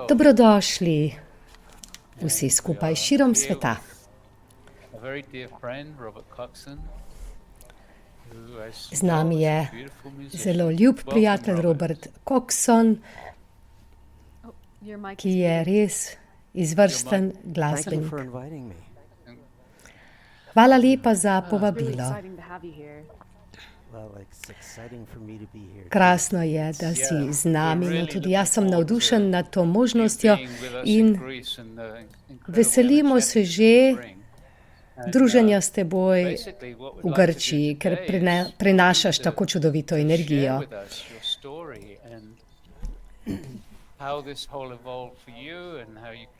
Dobrodošli vsi skupaj širom sveta. Z nami je zelo ljub prijatelj Robert Coxon, ki je res izvrsten glasbenik. Hvala lepa za povabilo. Krasno je, da si z nami, no tudi jaz sem navdušen nad to možnostjo in veselimo se že druženja s teboj v Grčiji, ker prinašaš tako čudovito energijo.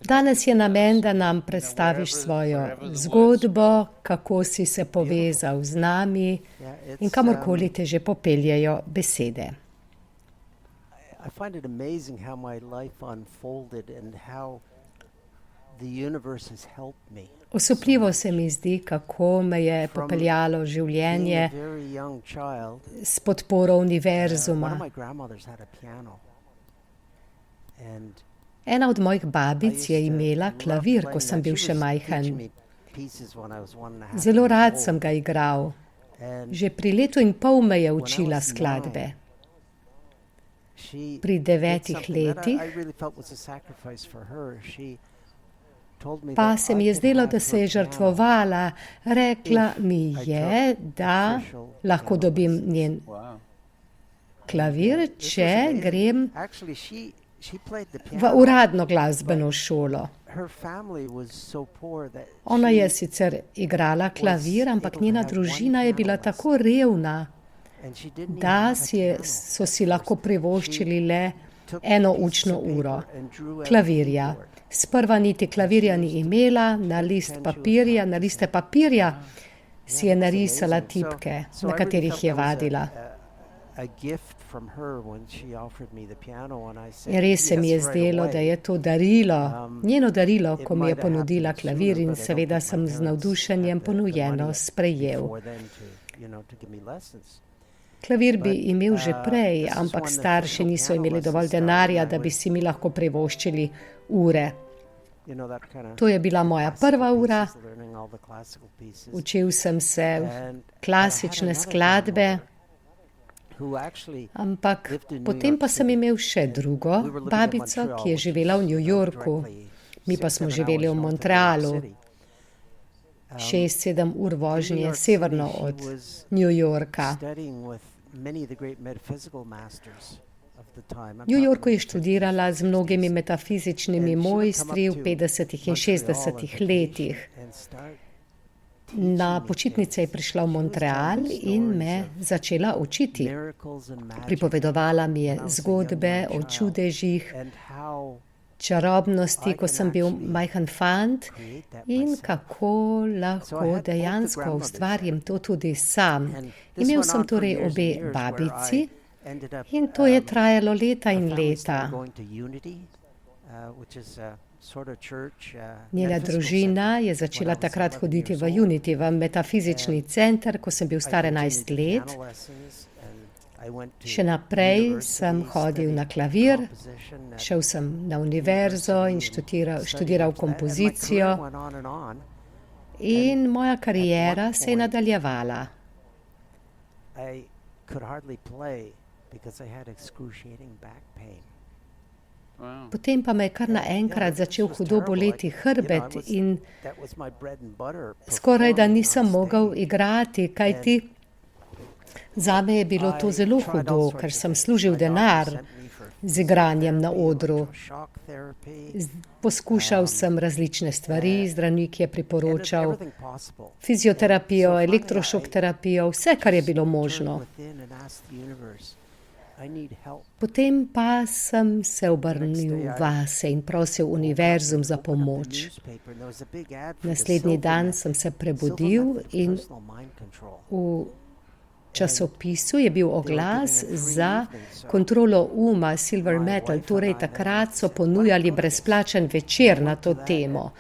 Danes je namen, da nam predstaviš svojo zgodbo, kako si se povezal z nami in kamorkoli te že popeljejo besede. Osupljivo se mi zdi, kako me je popeljalo življenje s podporo univerzuma. Ena od mojih babic je imela klavir, ko sem bil še majhen. Zelo rad sem ga igral. Že pri 1,5 me je učila skladbe. Pri 9 letih pa se mi je zdelo, da se je žrtvovala. Rekla mi je, da lahko dobim njen klavir, če grem v uradno glasbeno šolo. Ona je sicer igrala klavir, ampak njena družina je bila tako revna, da so si lahko privoščili le eno učno uro klavirja. Sprva niti klavirja ni imela, na liste papirja si je narisala tipke, na katerih je vadila. In res se mi je zdelo, da je to darilo, njeno darilo, ko mi je ponudila klavir, in seveda sem z navdušenjem ponujeno sprejel. Klavir bi imel že prej, ampak starši niso imeli dovolj denarja, da bi si mi lahko privoščili ure. To je bila moja prva ura. Učil sem se klasične skladbe, ampak potem pa sem imel še drugo babico, ki je živela v New Yorku. Mi pa smo živeli v Montrealu. 6-7 ur vožnje severno od New Yorka. V New Yorku je študirala z mnogimi metafizičnimi mojstri v 50. in 60. letih. Na počitnice je prišla v Montreal in me začela učiti. Pripovedovala mi je zgodbe o čudežih, čarobnosti, ko sem bil majhen fant, in kako lahko dejansko ustvarim to tudi sam. Imel sem torej obe babici in to je trajalo leta in leta. Njena družina je začela takrat hoditi v Unity, v metafizični center, ko sem bil star 11 let. Še naprej sem hodil na klavir, šel sem na univerzo in študiral kompozicijo in moja kariera se je nadaljevala. Potem pa me je kar naenkrat začel hudo boleti hrbet in skorajda nisem mogel igrati, kajti zame je bilo to zelo hudo, ker sem služil denar z igranjem na odru. Poskušal sem različne stvari, zdravnik je priporočal fizioterapijo, elektrošok terapijo, vse, kar je bilo možno. Potem pa sem se obrnil vase in prosil univerzum za pomoč. Naslednji dan sem se prebudil in v časopisu je bil oglas za kontrolo uma Silver Metal, torej takrat so ponujali brezplačen večer na to temo.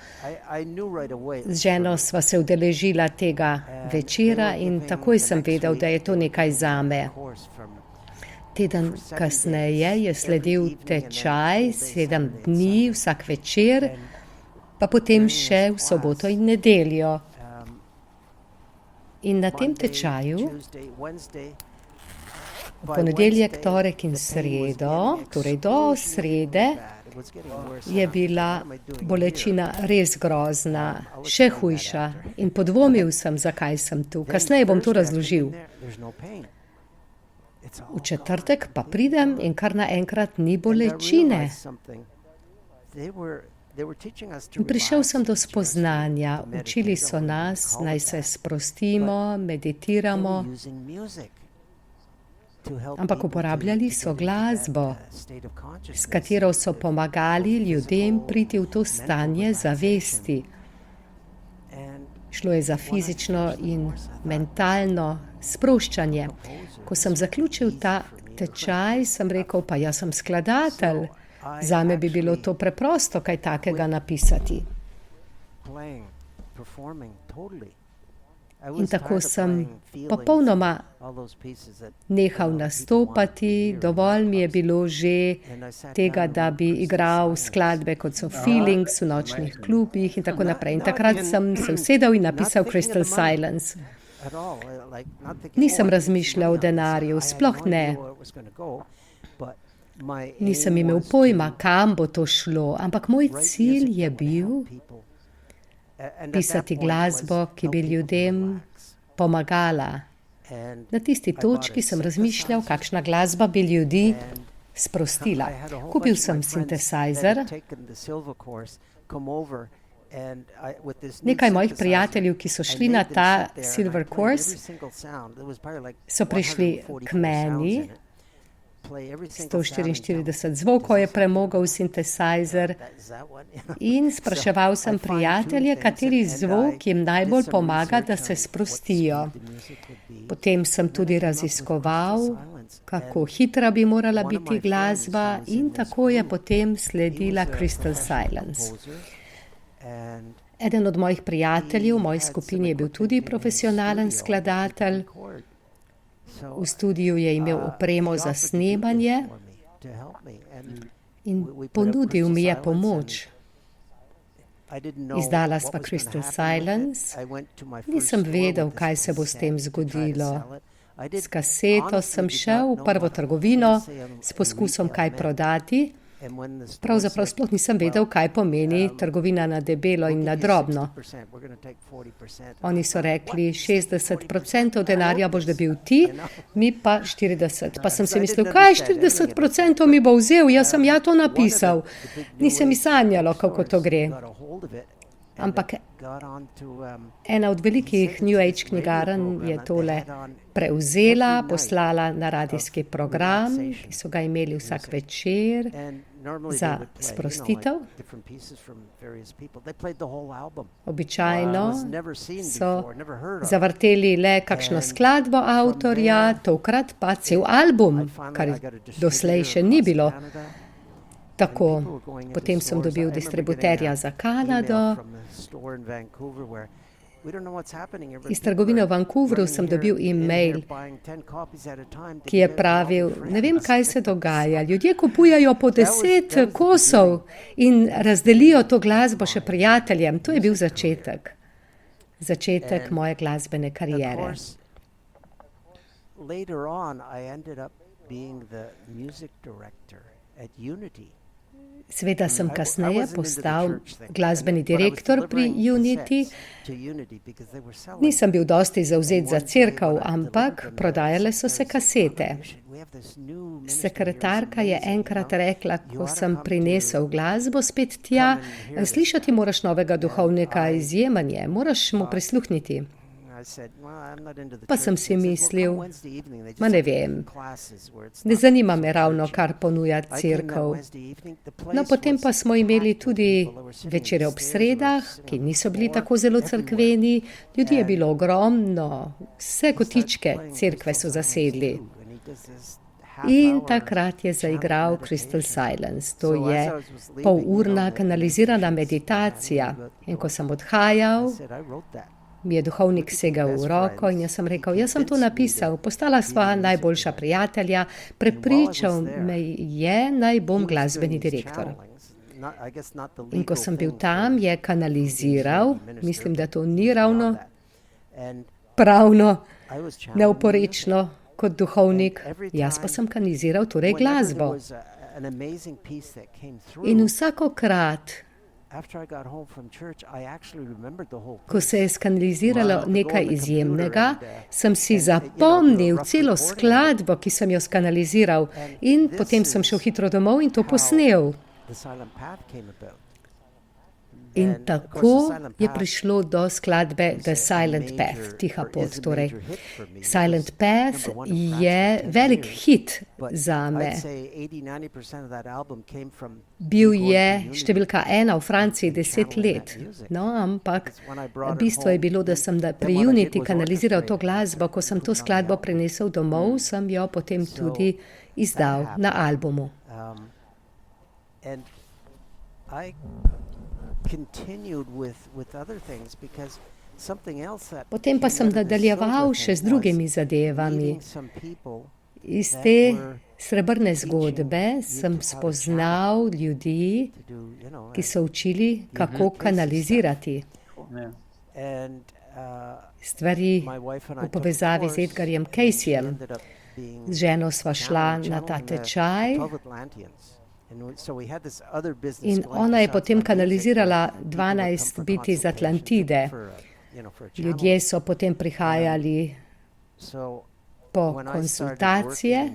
Z ženo sva se udeležila tega večera in takoj sem vedel, da je to nekaj zame. Teden kasneje je sledil tečaj 7 dni vsak večer, pa potem še v soboto in nedeljo. In na tem tečaju v ponedeljek, torek in sredo, torej do srede, je bila bolečina res grozna, še hujša in podvomil sem, zakaj sem tu. Kasneje bom to razložil. V četrtek pa pridem in kar naenkrat ni bolečine. In prišel sem do spoznanja, učili so nas, naj se sprostimo, meditiramo, ampak uporabljali so glasbo, s katero so pomagali ljudem priti v to stanje zavesti. Šlo je za fizično in mentalno sproščanje. Ko sem zaključil ta tečaj, sem rekel, pa jaz sem skladatelj. Zame bi bilo to preprosto, kaj takega napisati. In tako sem popolnoma nehal nastopati, dovolj mi je bilo že tega, da bi igral skladbe, kot so Feelings v nočnih klubih in tako naprej. In takrat sem se usedel in napisal Crystal Silence. Nisem razmišljal o denarju, sploh ne. Nisem imel pojma, kam bo to šlo, ampak moj cilj je bil pisati glasbo, ki bi ljudem pomagala. Na tisti točki sem razmišljal, kakšna glasba bi ljudi sprostila. Kupil sem synthesizer. Nekaj mojih prijateljev, ki so šli na ta Silver Course, so prišli k meni. 144 zvokov je premogel synthesizer in spraševal sem prijatelje, kateri zvok jim najbolj pomaga, da se sprostijo. Potem sem tudi raziskoval, kako hitra bi morala biti glasba in tako je potem sledila Crystal Silence. Eden od mojih prijateljev v moji skupini je bil tudi profesionalen skladatelj. V studiu je imel opremo za snemanje in ponudil mi je pomoč. Izdala sva Crystal Silence. Nisem vedel, kaj se bo s tem zgodilo. S kaseto sem šel v prvo trgovino s poskusom kaj prodati. Pravzaprav sploh nisem vedel, kaj pomeni trgovina na debelo in na drobno. Oni so rekli, 60% denarja boš dobil ti, mi pa 40%. Pa sem si mislil, kaj 40% mi bo vzel, jaz sem to napisal. Nisem mi sanjalo, kako to gre. Ampak ena od velikih New Age knjigarn je tole prevzela, poslala na radijski program, ki so ga imeli vsak večer za sprostitev. Običajno so zavrteli le kakšno skladbo avtorja, tokrat pa cel album, kar doslej še ni bilo. Tako, potem sem dobil distributerja za Kanado. Iz trgovine v Vancouveru sem dobil e-mail, ki je pravil, ne vem, kaj se dogaja. Ljudje kupujajo po 10 kosov in razdelijo to glasbo še prijateljem. To je bil začetek. Začetek moje glasbene kariere. Seveda sem kasneje postal glasbeni direktor pri Unity. Nisem bil dosti zavzet za cerkev, ampak prodajale so se kasete. Sekretarka je enkrat rekla, ko sem prinesel glasbo spet tja, slišati moraš novega duhovnika, izjemen je, moraš mu prisluhniti. Pa sem si mislil, ne vem, ne zanima me ravno, kar ponuja cerkev. No, potem pa smo imeli tudi večere ob sredah, ki niso bili tako zelo cerkveni, ljudi je bilo ogromno, vse kotičke cerkve so zasedli. In takrat je zaigral Crystal Silence, to je polurna kanalizirana meditacija. In ko sem odhajal, mi je duhovnik segal v roko in jaz sem rekel, jaz sem to napisal, postala sva najboljša prijatelja, prepričal me je, naj bom glasbeni direktor. In ko sem bil tam, je kanaliziral, mislim, da to ni ravno pravno, neoporečno kot duhovnik, jaz pa sem kanaliziral torej glasbo. In vsakokrat, ko se je skanaliziralo nekaj izjemnega, sem si zapomnil celo skladbo, ki sem jo skanaliziral, in potem sem šel hitro domov in to posnel. In tako je prišlo do skladbe The Silent Path, Tiha pot. Torej, Silent Path je velik hit zame. Bil je številka 1 v Franciji 10 let. No, ampak bistvo je bilo, da sem pri Unity kanaliziral to glasbo. Ko sem to skladbo prinesel domov, sem jo potem tudi izdal na albumu. Potem pa sem nadaljeval še z drugimi zadevami. Iz te srebrne zgodbe sem spoznal ljudi, ki so učili, kako kanalizirati stvari v povezavi z Edgarjem Caycejem. Z ženo sva šla na ta tečaj. In ona je potem kanalizirala 12 biti iz Atlantide. Ljudje so potem prihajali po konsultacije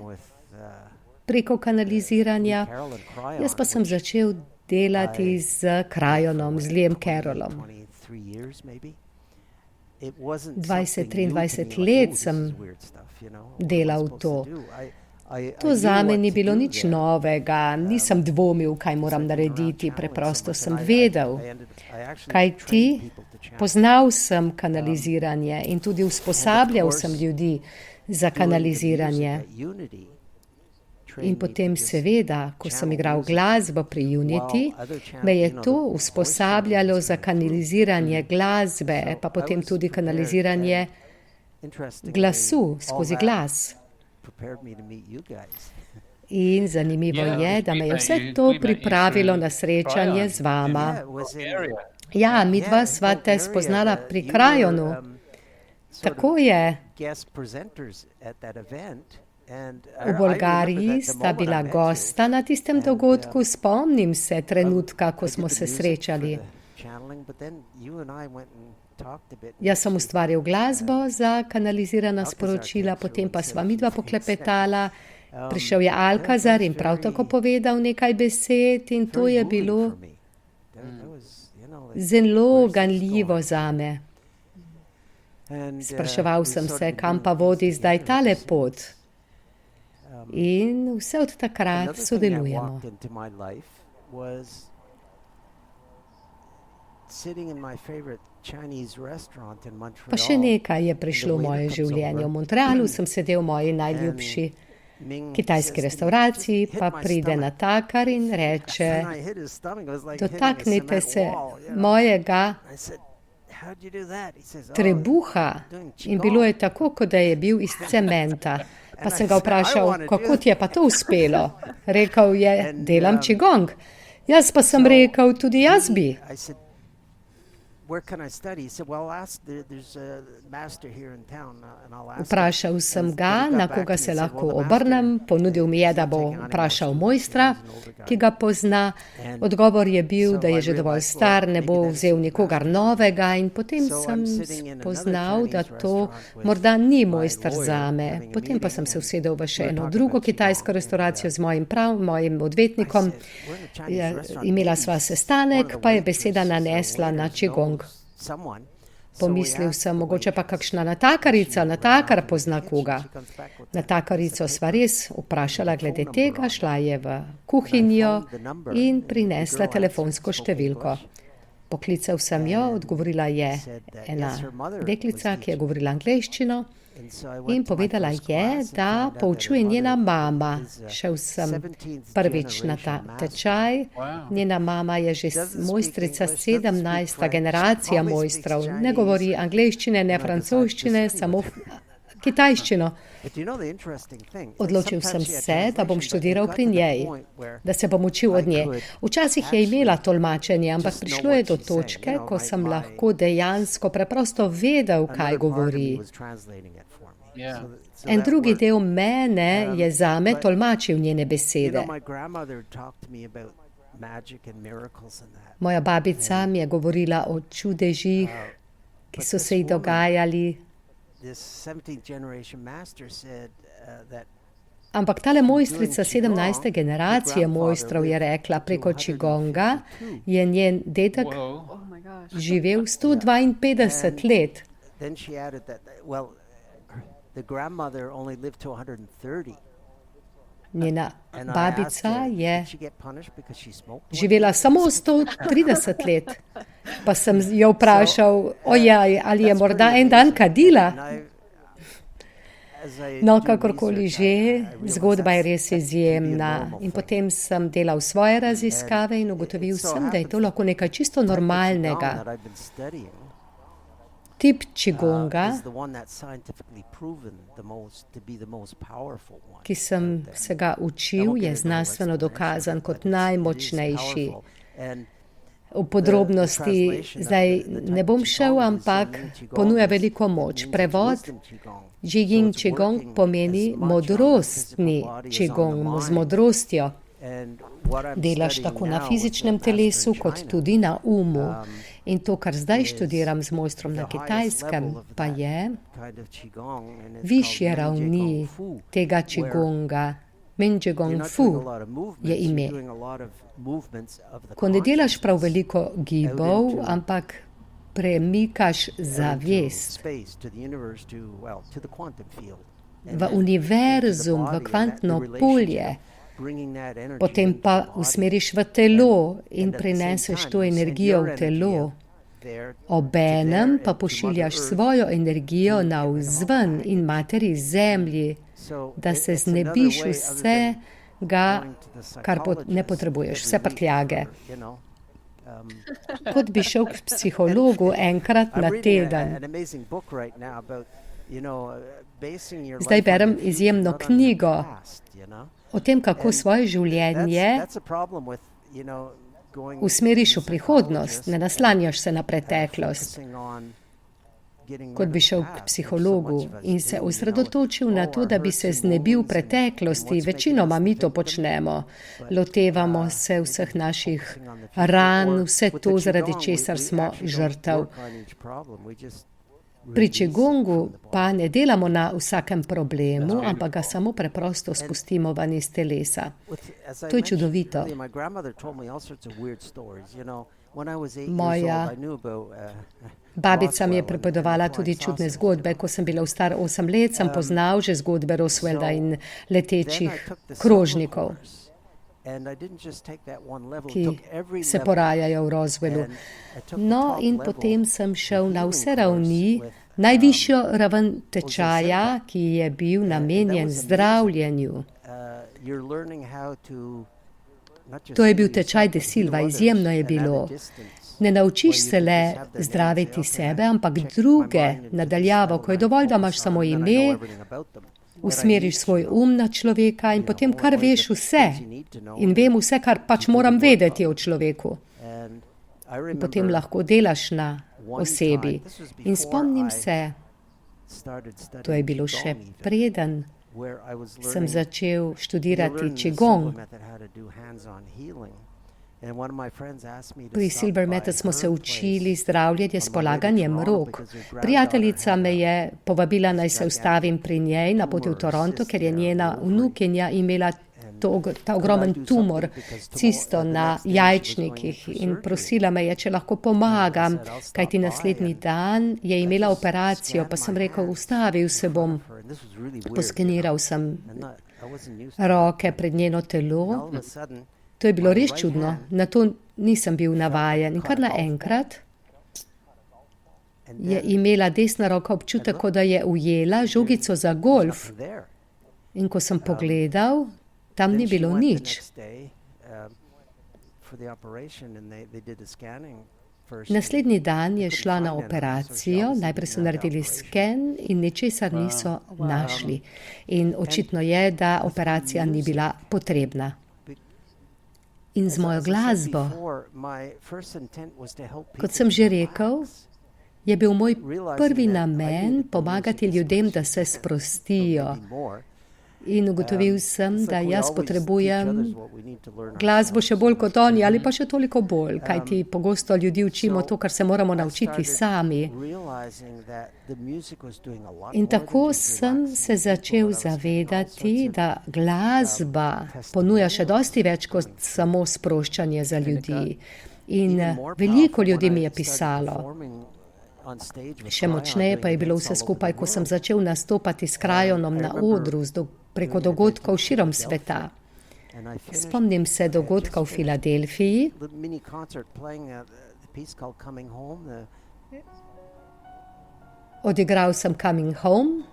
preko kanaliziranja. Jaz pa sem začel delati z Crayonom, z Liam Carrollom. 20-23 let sem delal to. To zame ni bilo nič novega, nisem dvomil, kaj moram narediti, preprosto sem vedel. Kajti poznal sem kanaliziranje in tudi usposabljal sem ljudi za kanaliziranje. In potem seveda, ko sem igral glasbo pri Unity, me je to usposabljalo za kanaliziranje glasbe, pa potem tudi kanaliziranje glasu skozi glas. In zanimivo je, da me je vse to pripravilo na srečanje z vama. Ja, midva sva te spoznala pri Crayonu. Tako je. V Bolgariji sta bila gosta na tistem dogodku, spomnim se trenutka, ko smo se srečali. Jaz sem ustvaril glasbo za kanalizirana sporočila, potem pa sva midva poklepetala. Prišel je Alcazar in prav tako povedal nekaj besed in to je bilo zelo ganljivo zame. Spraševal sem se, kam pa vodi zdaj tale pot. In vse od takrat sodelujemo. Pa še nekaj je prišlo v moje življenje. V Montrealu sem sedel v moji najljubši kitajski restavraciji, pa pride natakar in reče, dotaknite se mojega trebuha. In bilo je tako, kot da je bil iz cementa. Pa sem ga vprašal, kako ti je pa to uspelo? Rekel je, delam qigong. Jaz pa sem rekel, tudi jaz bi. Vprašal sem ga, na koga se lahko obrnem, ponudil mi je, da bo vprašal mojstra, ki ga pozna. Odgovor je bil, da je že dovolj star, ne bo vzel nikogar novega in potem sem spoznal, da to morda ni mojster zame. Potem pa sem se usedel v še eno drugo kitajsko restauracijo z mojim odvetnikom. Imela sva sestanek, pa je beseda nanesla na qigong. Pomislil sem, mogoče pa kakšna natakarica, natakar pozna koga. Natakarico sva res vprašala glede tega, šla je v kuhinjo in prinesla telefonsko številko. Poklical sem jo, odgovorila je ena deklica, ki je govorila angleščino. In povedala je, da poučuje njena mama. Šel sem prvič na ta tečaj. Njena mama je že mojstrica, 17. generacija mojstrov. Ne govori angleščine, ne francoščine, samo kitajščino. Odločil sem se, da bom študiral pri njej, da se bom učil od nje. Včasih je imela tolmačenje, ampak prišlo je do točke, ko sem lahko dejansko preprosto vedel, kaj govori. En drugi del mene je zame tolmačil njene besede. Moja babica mi je govorila o čudežih, ki so se ji dogajali. Ampak tale mojstrica 17. generacije mojstrov je rekla, preko qigonga je njen dedek živel 152 let. Njena babica je živela samo 130 let. Pa sem jo vprašal, ali je morda en dan kadila? No, kakorkoli že, zgodba je res izjemna. In potem sem delal svoje raziskave in ugotovil sem, da je to lahko nekaj čisto normalnega. Tip qigonga, ki sem se ga učil, je znanstveno dokazan kot najmočnejši. V podrobnosti zdaj ne bom šel, ampak ponuja veliko moč. Prevod Jing Qigong pomeni modrostni qigong, z modrostjo. Delaš tako na fizičnem telesu, kot tudi na umu. In to, kar zdaj študiram z mojstrom na Kitajskem, pa je višje ravni tega qigonga. Menjigong Fu je ime. Ko ne delaš prav veliko gibov, ampak premikaš zavest v univerzum, v kvantno polje, potem pa usmeriš v telo in prineseš to energijo v telo. Obenem pa pošiljaš svojo energijo navzven in materi zemlji, da se znebiš vsega, kar ne potrebuješ, vse prtljage. Kot bi šel k psihologu enkrat na teden. Zdaj berem izjemno knjigo o tem, kako svoje življenje usmeriš v prihodnost, ne naslanjaš se na preteklost. Kot bi šel k psihologu in se osredotočil na to, da bi se znebil preteklosti. Večinoma mi to počnemo. Lotevamo se vseh naših ran, vse to, zaradi česar smo žrtev. Pri qigongu pa ne delamo na vsakem problemu, ampak ga samo preprosto spustimo ven iz telesa. To je čudovito. Moja babica mi je pripovedovala tudi čudne zgodbe. Ko sem bila star 8 let, sem poznal že zgodbe Roswelda in letečih krožnikov, ki se porajajo v Roswellu. No, in potem sem šel na vse ravni, najvišjo raven tečaja, ki je bil namenjen zdravljenju. To je bil tečaj De Silva, izjemno je bilo. Ne naučiš se le zdraviti sebe, ampak druge nadaljavo, ko je dovolj, da imaš samo ime, usmeriš svoj na človeka in potem kar veš vse. In vem vse, kar pač moram vedeti o človeku. In potem lahko delaš na osebi. In spomnim se, to je bilo še preden sem začel študirati qigong. Pri Silver Method smo se učili zdravljenje s polaganjem rok. Prijateljica me je povabila, naj se ustavim pri njej na poti v Toronto, ker je njena vnukinja imela ta ogromen tumor, cisto na jajčnikih, in prosila me je, če lahko pomagam, kajti naslednji dan je imela operacijo, pa sem rekel, ustavil se bom. Poskeniral sem roke pred njeno telo. To je bilo res čudno. Na to nisem bil navajen. In kar naenkrat je imela desna roka občutek, kot da je ujela žogico za golf. In ko sem pogledal, tam ni bilo nič. Naslednji dan je šla na operacijo, najprej so naredili sken in ničesar niso našli. In očitno je, da operacija ni bila potrebna. In z mojo glasbo, kot sem že rekel, je bil moj prvi namen pomagati ljudem, da se sprostijo. In ugotovil sem, da jaz potrebujem glasbo še bolj kot oni, ali pa še toliko bolj, kajti pogosto ljudi učimo to, kar se moramo naučiti sami. In tako sem se začel zavedati, da glasba ponuja še dosti več kot samo sproščanje za ljudi. In veliko ljudi mi je pisalo. Še močneje pa je bilo vse skupaj, ko sem začel nastopati s krajonom na odru preko dogodkov širom sveta. Spomnim se dogodka v Filadelfiji. Odigral sem Coming Home.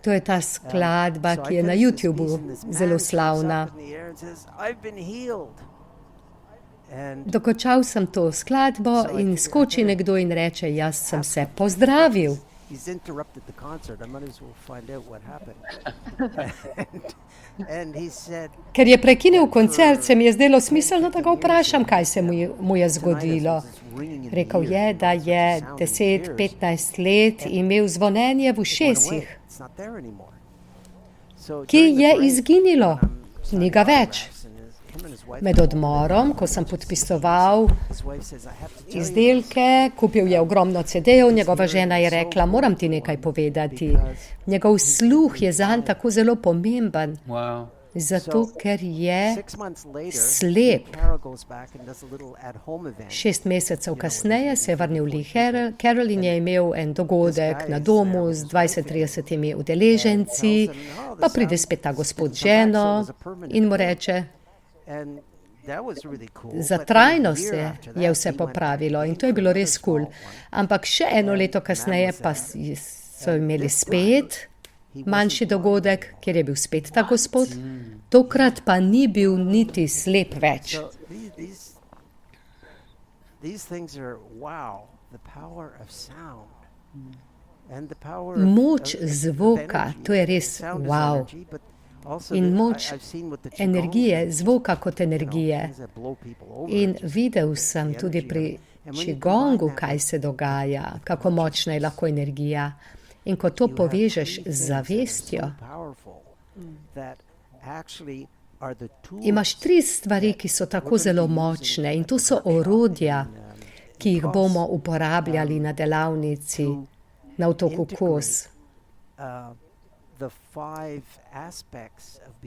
To je ta skladba, ki je na YouTubu zelo slavna. Dokončal sem to skladbo in skoči nekdo in reče, jaz sem se pozdravil. Ker je prekinil koncert, se mi je zdelo smiselno, da ga vprašam, kaj se mu je zgodilo. Rekel je, da je 10-15 let imel zvonjenje v ušesih. Kje je izginilo? Ni ga več. Med odmorom, ko sem podpisoval izdelke, kupil je ogromno CD-jev, njegova žena je rekla, moram ti nekaj povedati. Njegov sluh je zanj tako zelo pomemben, zato ker je slep. 6 mesecev kasneje se je vrnil Lee Carroll in je imel en dogodek na domu z 20-30 udeleženci, pa pride spet ta gospod ženo in mu reče, za trajnost je vse popravilo in to je bilo res kul. Ampak še eno leto kasneje pa so imeli spet manjši dogodek, kjer je bil spet ta gospod. Tokrat pa ni bil niti slep več. Moč zvoka, to je res wow. In moč energije, zvoka kot energije. In videl sem tudi pri čigongu, kaj se dogaja, kako močna je lahko energija. In ko to povežeš z zavestjo, imaš 3 stvari, ki so tako zelo močne in to so orodja, ki jih bomo uporabljali na delavnici na otoku Kos.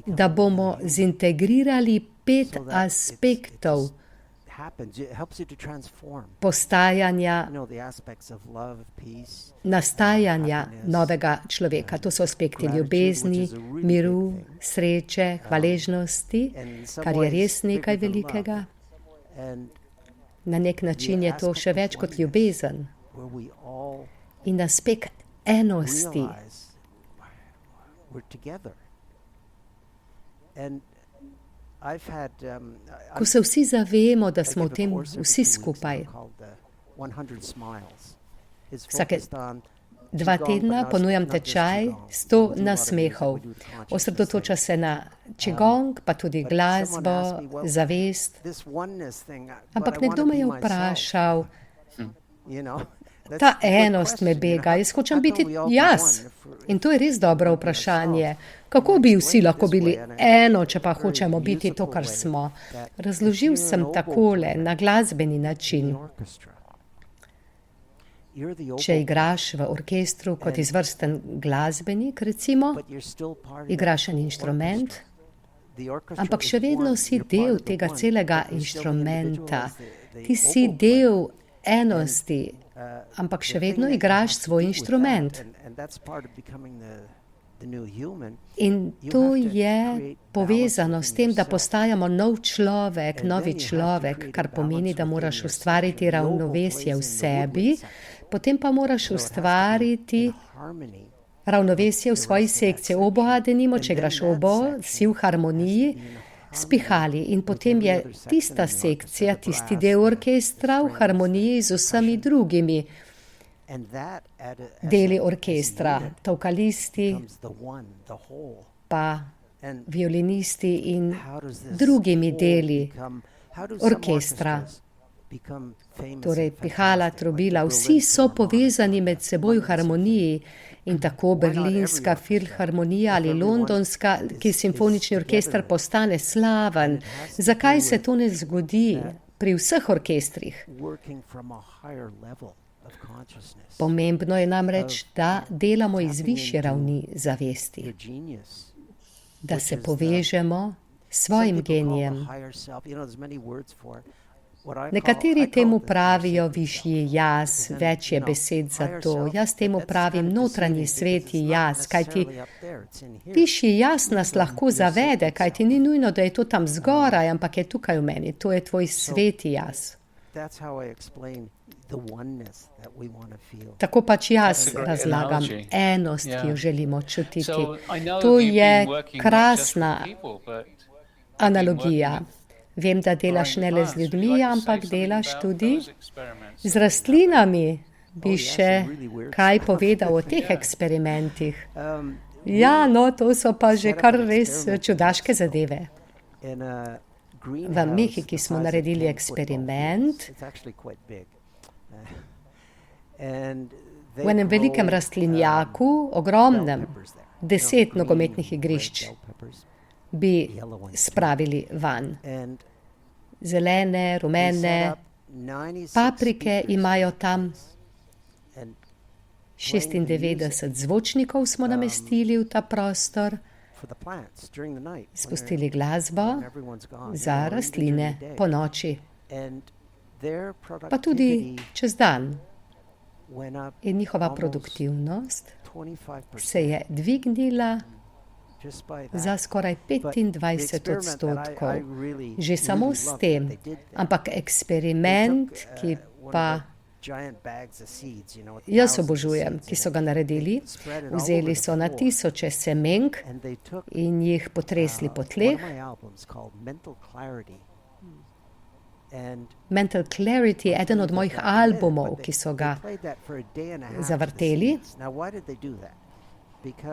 Da bomo zintegrirali 5 aspektov postajanja, nastajanja novega človeka. To so aspekti ljubezni, miru, sreče, hvaležnosti, kar je res nekaj velikega. Na nek način je to še več kot ljubezen. In aspekt enosti. Ko se vsi zavemo, da smo v tem vsi skupaj. Vsake 2 tedna ponujam tečaj 100 nasmehov. Osredotoča se na čigong, pa tudi glasbo, zavest. Ampak nekdo me je vprašal, ta enost me bega, jaz hočem biti jaz. In to je res dobro vprašanje. Kako bi vsi lahko bili eno, če pa hočemo biti to, kar smo? Razložil sem takole, na glasbeni način. Če igraš v orkestru kot izvrsten glasbenik, recimo, igraš en inštrument, ampak še vedno si del tega celega inštrumenta. Ti si del enosti, ampak še vedno igraš svoj inštrument. In to je povezano s tem, da postajamo novi človek, kar pomeni, da moraš ustvariti ravnovesje v sebi, potem pa moraš ustvariti ravnovesje v svoji sekciji. Oboha, denimo, če igraš oboe, si v harmoniji s pihali in potem je tista sekcija, tisti del orkestra v harmoniji z vsemi drugimi deli orkestra, tolkalisti, pa violinisti in drugimi deli orkestra. Torej, pihala, trobila, vsi so povezani med seboj v harmoniji in tako berlinska filharmonija ali londonska, ki simfonični orkester postane slaven. Zakaj se to ne zgodi pri vseh orkestrih? Pomembno je namreč, da delamo iz višje ravni zavesti, da se povežemo s svojim genijem. Nekateri temu pravijo višji jaz, več je besed za to. Jaz temu pravim notranji sveti jaz, kajti višji jaz nas lahko zavede, kajti ni nujno, da je to tam zgoraj, ampak je tukaj v meni. To je tvoj sveti jaz. Tako pač jaz razlagam enost, ki jo želimo čutiti. To je krasna analogija. Vem, da delaš ne le z ljudmi, ampak delaš tudi z rastlinami. Bi še kaj povedal o teh eksperimentih? Ja, no, to so pa že kar res čudaške zadeve. V Mehiki smo naredili eksperiment v enem velikem rastlinjaku, ogromnem, 10 nogometnih igrišč bi spravili van. Zelene, rumene, paprike imajo tam 96 zvočnikov smo namestili v ta prostor, spustili glasbo za rastline po noči, pa tudi čez dan. In njihova produktivnost se je dvignila za skoraj 25%. Že samo s tem. Ampak eksperiment, ki pa jaz obožujem, ki so ga naredili, vzeli so na tisoče semenk in jih potresli po tleh. Mental Clarity je eden od mojih albumov, ki so ga zavrteli.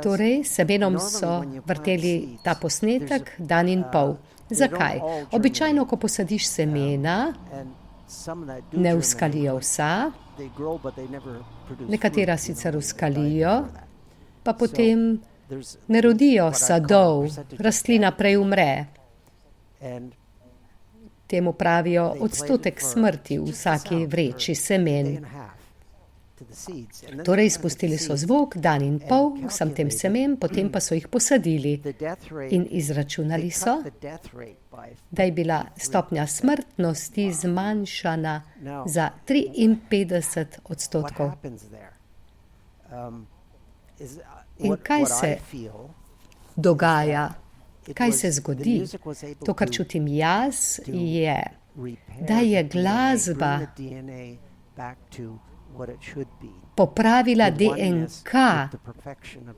Torej, semenom so vrteli ta posnetek dan in pol. Zakaj? Običajno, ko posadiš semena, ne uskalijo vsa, nekatera sicer uskalijo, pa potem ne rodijo sadov, rastlina prej umre. Temu pravijo odstotek smrti v vsaki vreči semen. Torej, spustili so zvok dan in pol, vsem tem semen, potem pa so jih posadili in izračunali so, da je bila stopnja smrtnosti zmanjšana za 53%. In kaj se dogaja? Kaj se zgodi? To, kar čutim jaz, je, da je glasba popravila DNK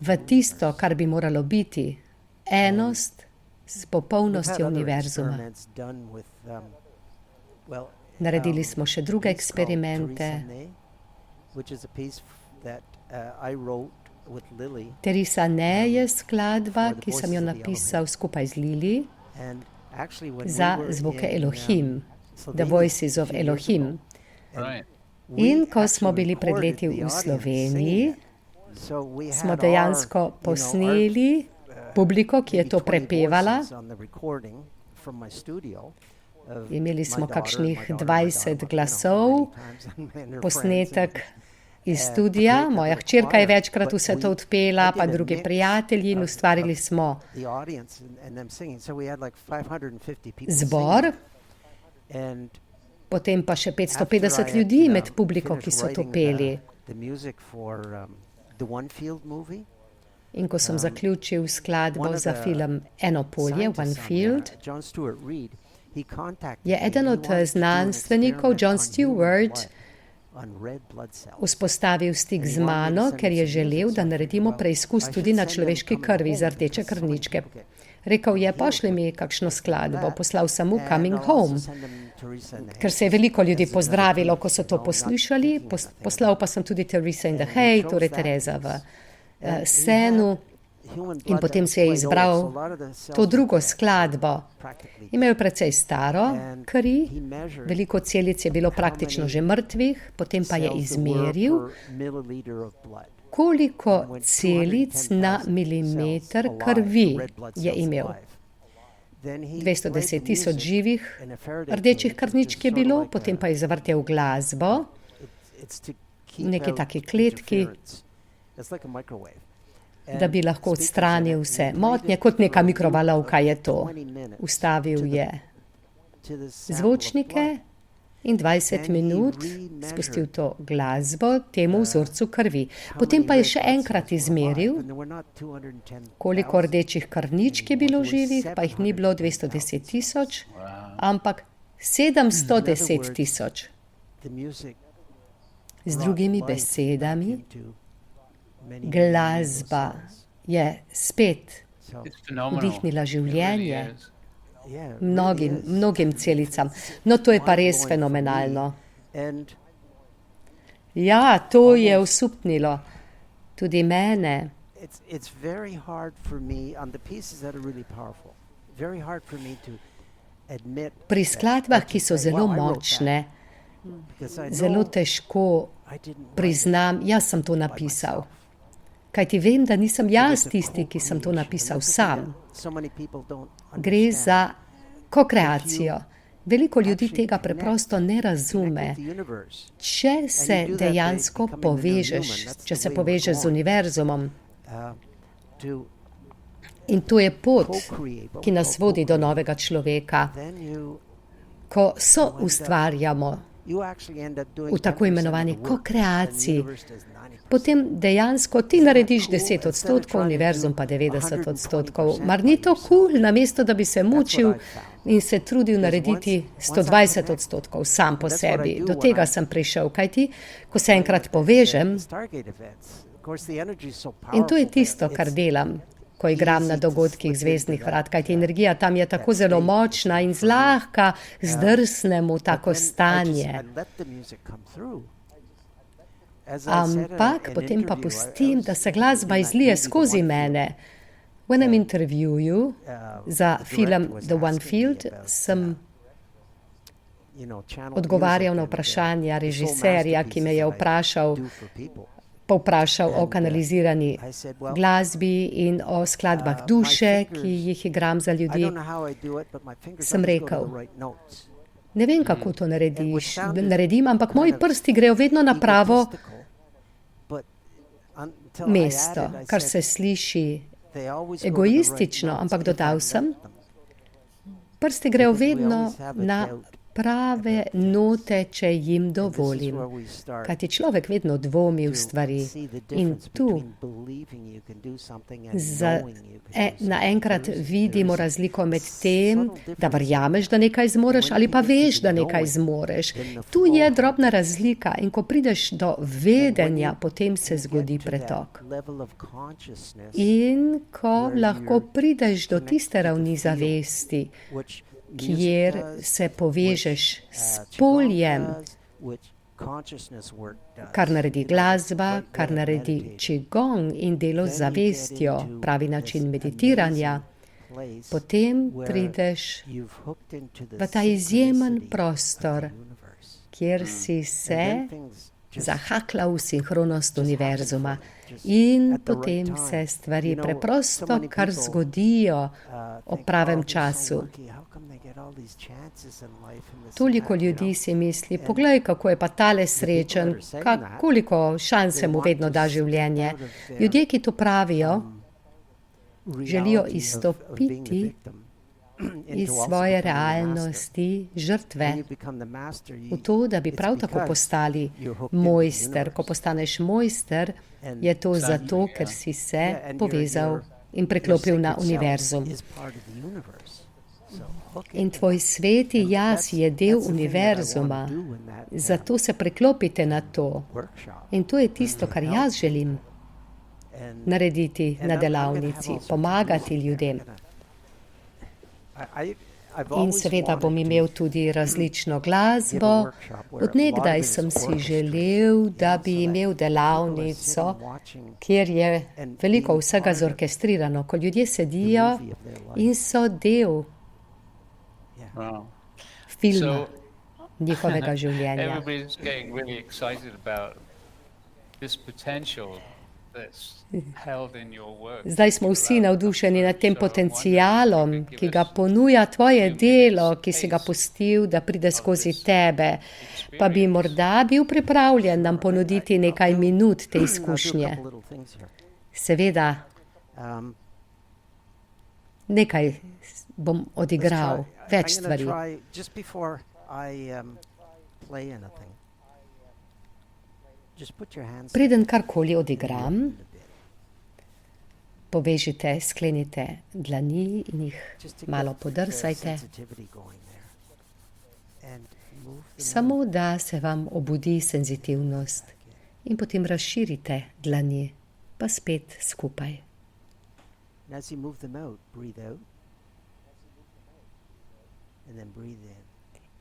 v tisto, kar bi moralo biti, enost s popolnostjo univerzuma. Naredili smo še druge eksperimente. Teresa Ne je skladba, ki sem jo napisal skupaj z Lili za zvoke Elohim, The Voices of Elohim. In ko smo bili pred leti v Sloveniji, smo dejansko posneli publiko, ki je to prepevala. Imeli smo kakšnih 20 glasov, posnetek iz studia. Moja hčerka je večkrat vse to odpela, pa drugi prijatelji, in ustvarili smo zbor, potem pa še 550 ljudi med publiko, ki so to peli. In ko sem zaključil skladbo za film Eno polje, One Field, je eden od znanstvenikov, Jon Stewart, vzpostavil stik z mano, ker je želel, da naredimo preizkus tudi na človeški krvi za rdeče krvničke. Rekel je, pošli mi kakšno skladbo, poslal sem mu Coming Home. Ker se je veliko ljudi pozdravilo, ko so to poslušali, poslal pa sem tudi Teresa in the Hay, torej Tereza v Senu, in potem se je izbral to drugo skladbo. Imel je precej staro kri, veliko celic je bilo praktično že mrtvih, potem pa je izmeril, koliko celic na milimeter krvi je imel. 210 tisoč živih rdečih krvničk je bilo, potem pa je zavrtel glasbo v neki taki kletki, da bi lahko odstranil vse motnje, kot neka mikrovalovka je to. Ustavil je zvočnike in 20 minut spustil to glasbo temu vzorcu krvi. Potem pa je še enkrat izmeril, koliko rdečih krvničk je bilo živih, pa jih ni bilo 210 tisoč, ampak 710 tisoč. Z drugimi besedami, glasba je spet vdihnila življenje mnogim celicam. No, to je pa res fenomenalno. Ja, to je osupnilo tudi mene. Pri skladbah, ki so zelo močne, zelo težko priznam, jaz sem to napisal. Kajti vem, da nisem jaz tisti, ki sem to napisal sam. Gre za kokreacijo. Veliko ljudi tega preprosto ne razume. Če se dejansko povežeš, če se povežeš z univerzumom, in to je pot, ki nas vodi do novega človeka, ko soustvarjamo v tako imenovani kokreaciji, potem dejansko ti narediš 10%, univerzum pa 90%. Mar ni to cool, namesto da bi se mučil in se trudil narediti 120% sam po sebi. Do tega sem prišel, kajti, ko se enkrat povežem, in to je tisto, kar delam, ko igram na dogodkih Zvezdnih vrat, kajti energija tam je tako zelo močna in zlahka zdrsnem v tako stanje. Ampak potem pa pustim, da se glasba izlije skozi mene. V enem intervjuju za film The One Field sem odgovarjal na vprašanja režiserja, ki me je povprašal o kanalizirani glasbi in o skladbah duše, ki jih igram za ljudi. Sem rekel, ne vem, kako to naredim, ampak moji prsti grejo vedno na pravo mesto, kar se sliši egoistično, ampak dodal sem, prsti grejo vedno na prave note, če jim dovolim. Kajti človek vedno dvomi v stvari in tu naenkrat vidimo razliko med tem, da verjameš, da nekaj zmoreš ali pa veš, da nekaj zmoreš. Tu je drobna razlika in ko prideš do vedenja, potem se zgodi pretok. In ko lahko prideš do tiste ravni zavesti, kjer se povežeš s poljem, kar naredi glasba, kar naredi qigong in delo z zavestjo, pravi način meditiranja, potem prideš v ta izjemen prostor, kjer si se zahaklal v sinhronost univerzuma. In potem se stvari preprosto kar zgodijo ob pravem času. Toliko ljudi si misli, poglej, kako je pa tale srečen, koliko šanse mu vedno da življenje. Ljudje, ki to pravijo, želijo izstopiti iz svoje realnosti žrtve v to, da bi prav tako postali mojster. Ko postaneš mojster, je to zato, ker si se povezal in preklopil na univerzum. In tvoj sveti jaz je del univerzuma, zato se preklopite na to. In to je tisto, kar jaz želim narediti na delavnici, pomagati ljudem. In seveda bom imel tudi različno glasbo. Od nekdaj sem si želel, da bi imel delavnico, kjer je veliko vsega zorkestrirano, ko ljudje sedijo in so del filma njihovega življenja. Zdaj smo vsi navdušeni nad tem potencialom, ki ga ponuja tvoje delo, ki si ga pustil, da pride skozi tebe. Pa bi morda bil pripravljen nam ponuditi nekaj minut te izkušnje. Seveda, nekaj bom odigral, več stvari. Preden karkoli odigram, povežite, sklenite dlani in jih malo podrsajte. Samo da se vam obudi senzitivnost in potem razširite dlani, pa spet skupaj.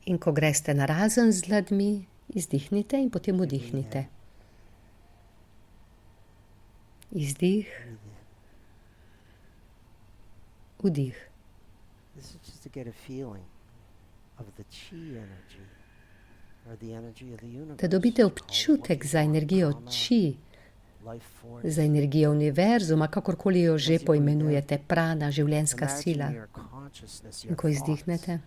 In ko greste narazen z dlanmi, izdihnite in potem vdihnite. Izdih, vdih. Da dobite občutek za energijo či, za energijo univerzuma, kakorkoli jo že poimenujete, prana, življenjska sila. In ko izdihnete,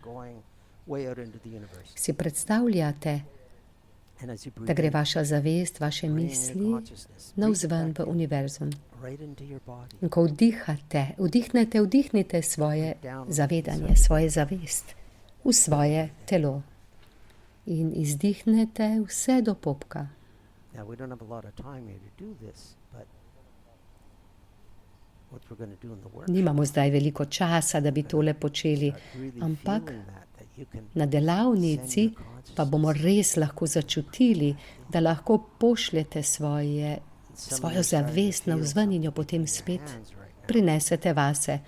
si predstavljate, da gre vaša zavest, vaše misli navzven v univerzum. In ko vdihnete svoje zavedanje, svoje zavest v svoje telo. In izdihnete vse do popka. Nimamo zdaj veliko časa, da bi tole počeli, ampak na delavnici pa bomo res lahko začutili, da lahko pošljete svojo zavest navzven in jo potem spet prinesete vase.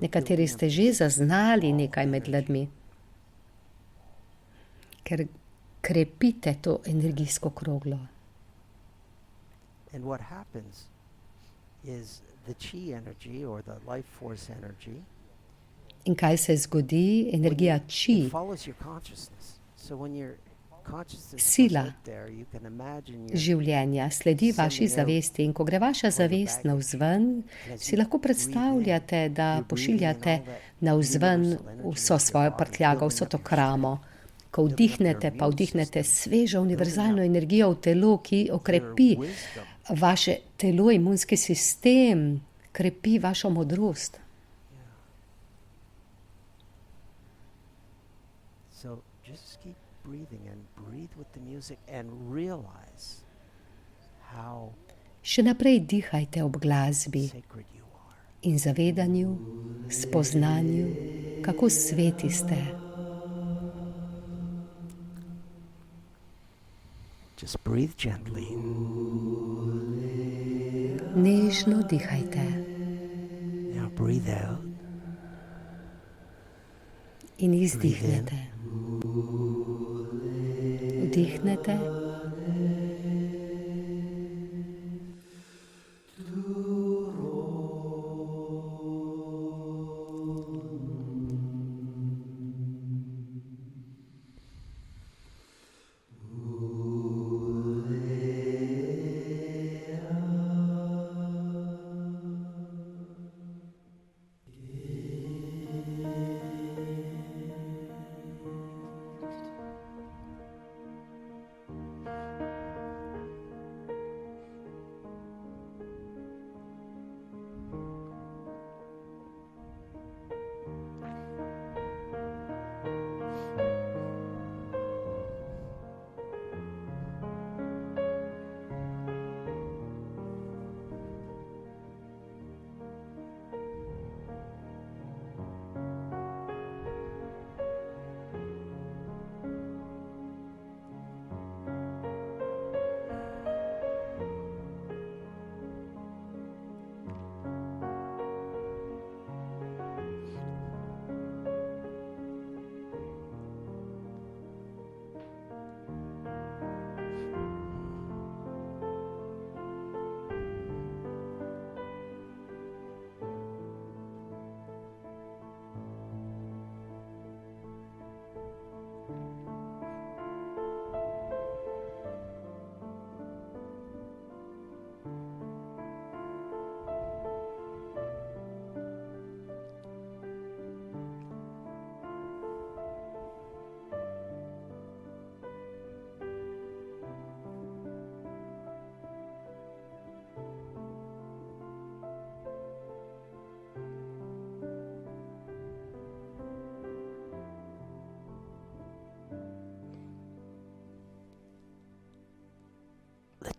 Nekateri ste že zaznali nekaj med ljudmi, ker krepite to energijsko kroglo. In kaj se zgodi? Energija či, sila življenja sledi vaši zavesti. In ko gre vaša zavest navzven, si lahko predstavljate, da pošiljate navzven vso svojo prtljago, vso to kramo. Ko vdihnete, pa vdihnete svežo univerzalno energijo v telo, ki okrepi vaše telo, imunski sistem, krepi vašo modrost. Še naprej dihajte ob glasbi in zavedanju, spoznanju, kako sveti ste. Nežno dihajte. In izdihnete. Vdihnete.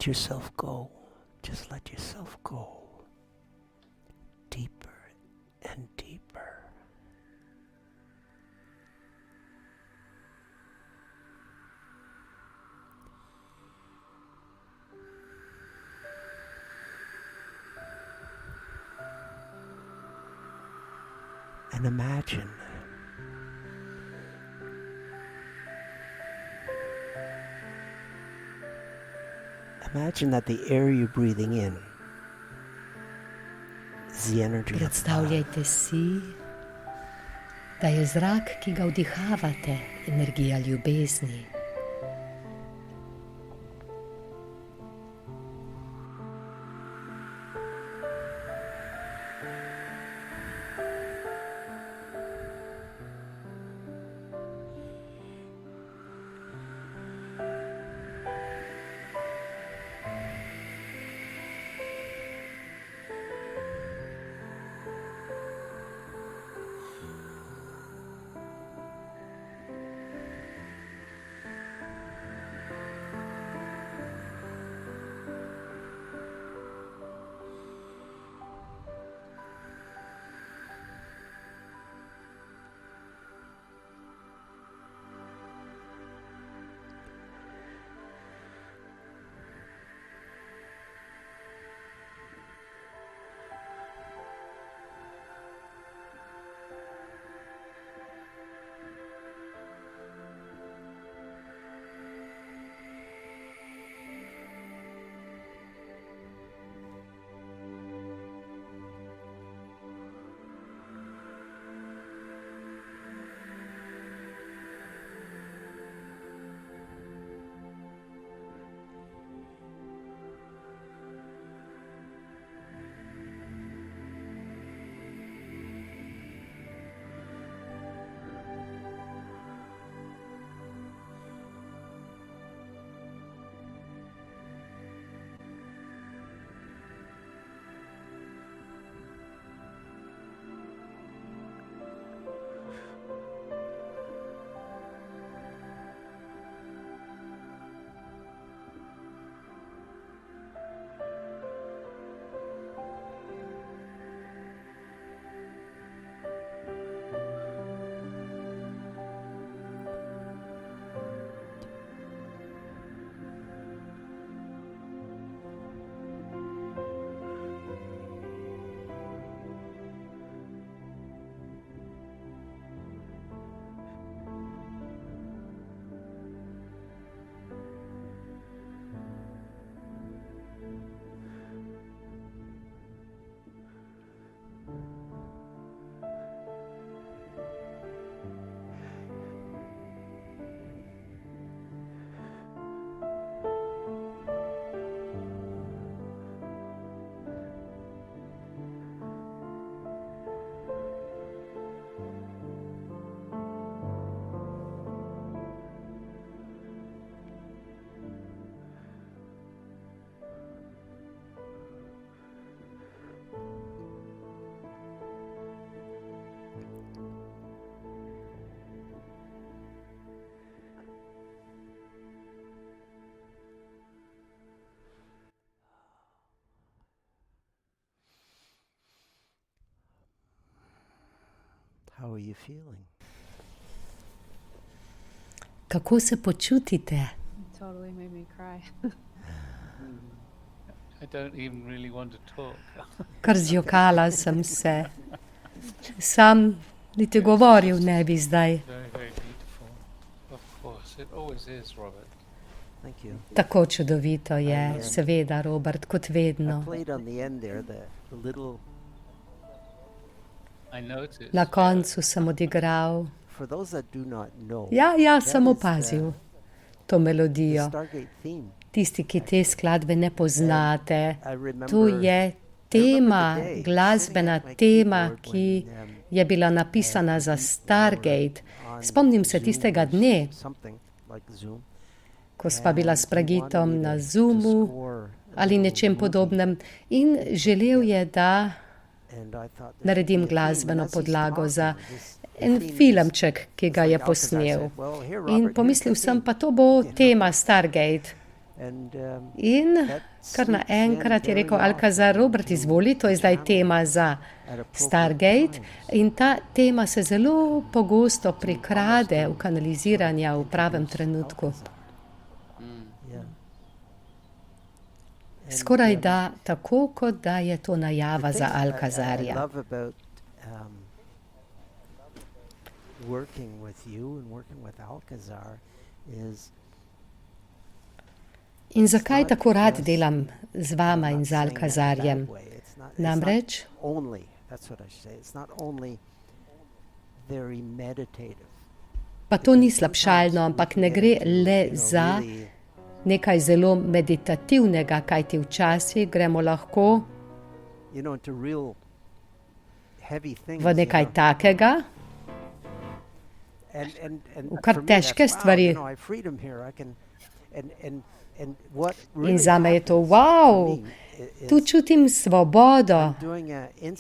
yourself go. Just let yourself go. Deeper and deeper. And imagine that the air you're breathing in is the energy of love. Predstavljajte si, da je zrak, ki ga vdihavate, energija ljubezni. How are you feeling? Kako se počutite? It totally made me cry. I don't even really want to talk. Kar zjokala sem se. Sam niti govoril ne bi zdaj. Very, very beautiful. Of course, it always is, Robert. Thank you. Tako čudovito je, seveda, Robert, kot I vedno. played on the end there the little. I noticed. Na koncu sem odigral. For those that do not know. Ja, that sem is opazil to the melodijo. Stargate theme. Tisti, ki te skladbe ne poznate, I remember. tu je tema, glasbena tema, ki je bila napisana za Stargate. Spomnim se tistega dne, Something like Zoom. ko sva bila s Pragitom na Zoomu ali nečem podobnem in želel je, da naredim glasbeno podlago za en filmček, ki ga je posnel. In pomislil sem, pa to bo tema Stargate. In kar naenkrat je rekel Alcazar, Robert, izvoli, to je zdaj tema za Stargate. In ta tema se zelo pogosto prikrade v kanaliziranja v pravem trenutku. Skoraj da tako, kot da je to najava za Alcazarja. In zakaj tako rad delam z vama in z Alcazarjem? Namreč, pa to ni slabšalno, ampak ne gre le za nekaj zelo meditativnega, kajti včasih gremo lahko v nekaj takega, v kar težke stvari. In zame je to, wow, tu čutim svobodo.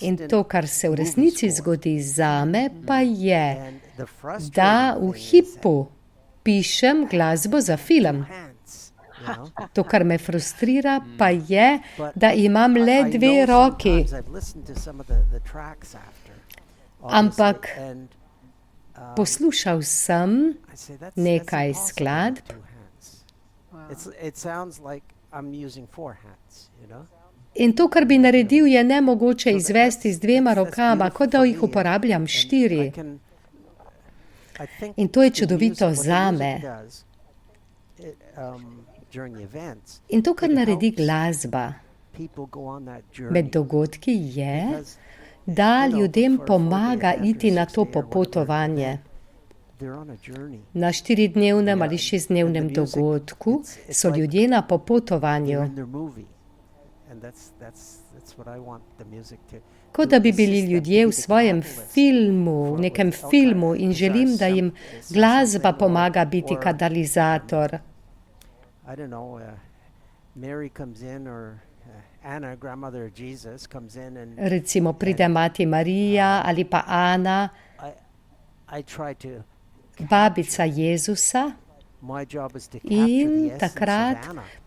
In to, kar se v resnici zgodi zame, pa je, da v hipu pišem glasbo za film. To, kar me frustrira, pa je, da imam le 2 roki. Ampak poslušal sem nekaj skladb in to, kar bi naredil, je nemogoče izvesti z 2 rokama, kot da jih uporabljam 4. In to je čudovito zame. In to, kar naredi glasba med dogodki, je, da ljudem pomaga iti na to popotovanje. Na 4-dnevnem ali 6-dnevnem dogodku so ljudje na popotovanju. Kot da bi bili ljudje v svojem filmu, v nekem filmu in želim, da jim glasba pomaga biti katalizator. Recimo pride mati Marija ali pa Ana, babica Jezusa, in takrat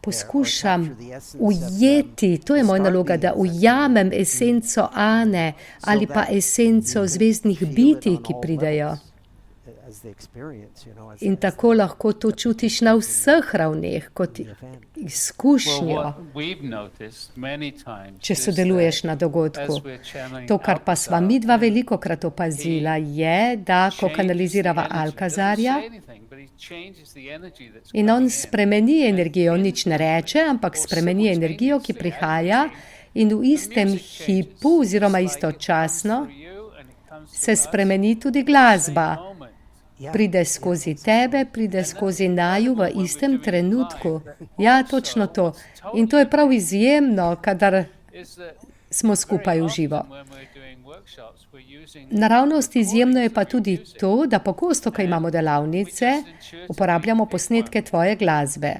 poskušam ujeti, to je moja naloga, da ujamem esenco Ane ali pa esenco zvezdnih bitij, ki pridejo. In tako lahko to čutiš na vseh ravneh, kot izkušnjo, če sodeluješ na dogodku. To, kar pa sva midva velikokrat opazila, je, da ko kanalizirava Alcazarja in on spremeni energijo, nič ne reče, ampak spremeni energijo, ki prihaja in v istem hipu oziroma istočasno se spremeni tudi glasba. Pride skozi tebe, pride skozi naju v istem trenutku. Ja, točno to. In to je prav izjemno, kadar smo skupaj v živo. Naravnost izjemno je pa tudi to, da pogosto, ko imamo delavnice, uporabljamo posnetke tvoje glasbe.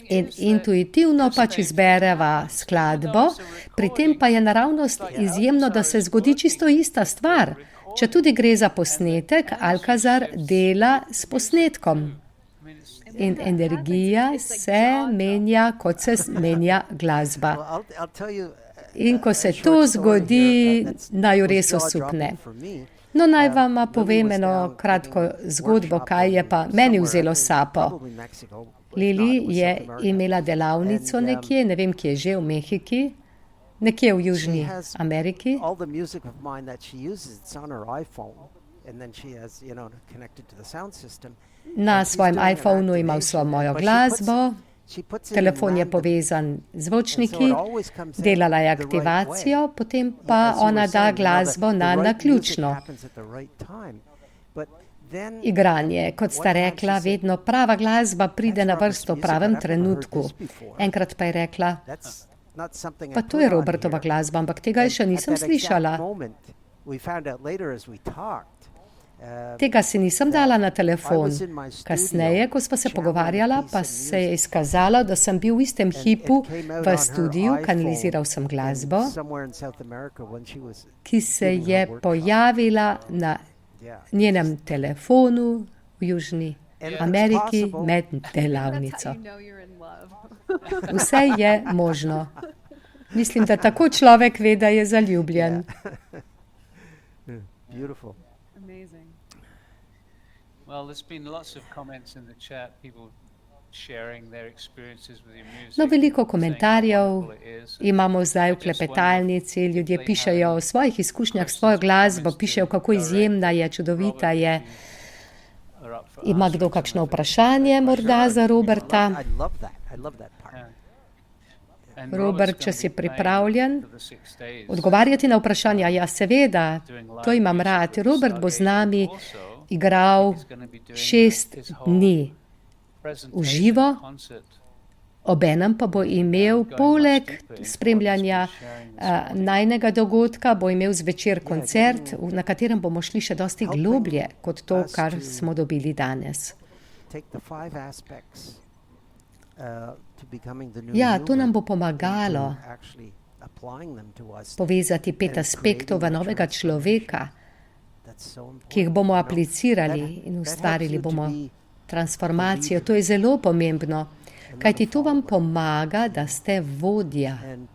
In intuitivno pač izbereva skladbo, pri tem pa je naravnost izjemno, da se zgodi čisto ista stvar. Če tudi gre za posnetek, Alcazar dela s posnetkom. In energija se menja, kot se menja glasba. In ko se to zgodi, naju res osupne. No, naj vam povem eno kratko zgodbo, kaj je pa meni vzelo sapo. Lili je imela delavnico nekje, ne vem, kje je že, v Mehiki, nekje v Južni Ameriki. Na svojem iPhonu ima vso mojo glasbo, telefon je povezan z zvočniki, delala je aktivacijo, potem pa ona da glasbo na naključno. Igranje, kot sta rekla, vedno prava glasba pride na vrsto v pravem trenutku. Enkrat pa je rekla, pa to je Robertova glasba, ampak tega še nisem slišala. Tega si nisem dala na telefon. Kasneje, ko sva se pogovarjala, pa se je izkazalo, da sem bil v istem hipu v studiu, kanaliziral sem glasbo, ki se je pojavila na njenem telefonu v Južni Ameriki med That's delavnico. how you know you're in love. Vse je možno. Mislim, da tako človek ve, da je zaljubljen. Beautiful. Amazing. Well, there's been lots of comments in the chat, people sharing their experiences with your music. No, veliko saying how komentarjev wonderful it is. imamo zdaj v klepetalnici, ljudje pišejo o svojih izkušnjah s svojo glasbo, pišejo, kako izjemna je, čudovita je. Ima kdo kakšno vprašanje morda za Roberta? I love that part. And Robert, Robert's če gonna si be playing pripravljen for the 6 days, odgovarjati na vprašanja, ja seveda, to imam rad. Robert bo z nami igral he's gonna be doing 6 his whole dni. presentation živo. concert. Obenem pa bo imel, poleg spremljanja najnega dogodka, bo imel zvečer koncert, na katerem bomo šli še dosti globlje kot to, kar smo dobili danes. Take the 5 aspects to becoming the new Ja, you to nam bo and pomagalo to actually applying them to us. povezati 5 aspektov v novega človeka, That's so important. ki jih bomo you know. aplicirali That in helps ustvarili you to bomo be transformacijo. To je zelo pomembno, kajti to vam pomaga, da ste vodja. and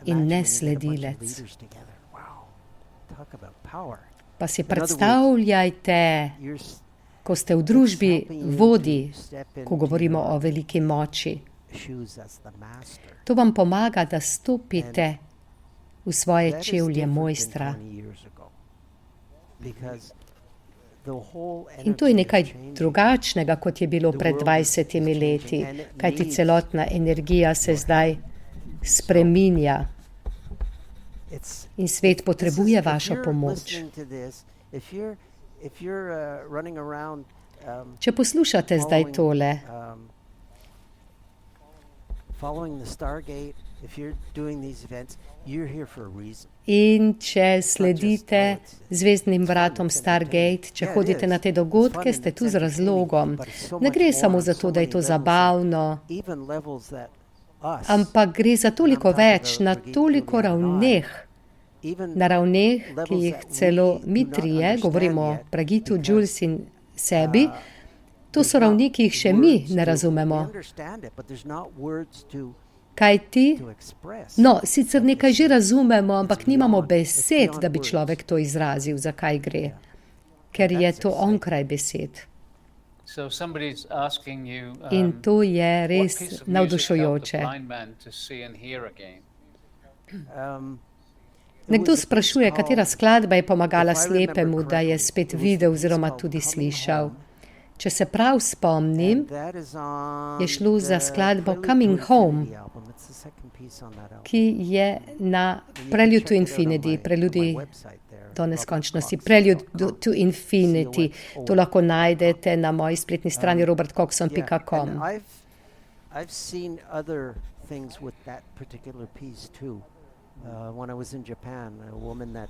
in imagine ne when you get a bunch of sledilec. leaders together. Wow. Talk about power. Pa si predstavljajte, You're s- ko ste v it's družbi helping you vodi, to step ko into govorimo your o veliki moči. shoes as the master. To vam pomaga, da stopite v svoje That is čevlje different than mojstra. 20 years ago. Because the whole In to je energy is nekaj changing. drugačnega, kot je bilo pred 20 leti, kajti celotna energija se zdaj spreminja It's in svet potrebuje This is- if vašo you're pomoč. listening to this, if you're running around Če poslušate zdaj following, tole, following the Stargate, if you're doing these events, you're here for a reason. in če sledite zvezdnim vratom Stargate, če hodite na te dogodke, ste tu z razlogom. Ne gre samo za to, da je to zabavno, Even levels that us, ampak gre za toliko več, na toliko ravneh, even na ravneh, ki jih celo mi trije, govorimo o Pragitu, Jules in sebi, to so ravni, ki jih še mi ne razumemo. We understand it, but there's not words to Kajti, express. no, sicer nekaj že razumemo, ampak nimamo besed, da bi človek to izrazil, zakaj gre. Ker je to onkraj besed. So somebody's asking you, In to je what res piece of music helped navdušujoče. the blind man to see and hear again? It Nekdo was a piece sprašuje, katera called skladba je pomagala If I remember slepemu, da je correctly, spet it was videl a piece oziroma called tudi Coming slišal. Home. Če se prav spomnim, And that is on je šlo za the skladbo Prelude to Coming Home, Infinity album. It's the second piece on that album. ki je na And you can Prelude check to it out on Infinity, my preludi website there, do neskončnosti, robertcox.com. Prelude to Infinity. To lahko najdete na moji spletni strani Yeah, robertcoxon.com. and I've seen other things with that particular piece too. When I was in Japan, a woman that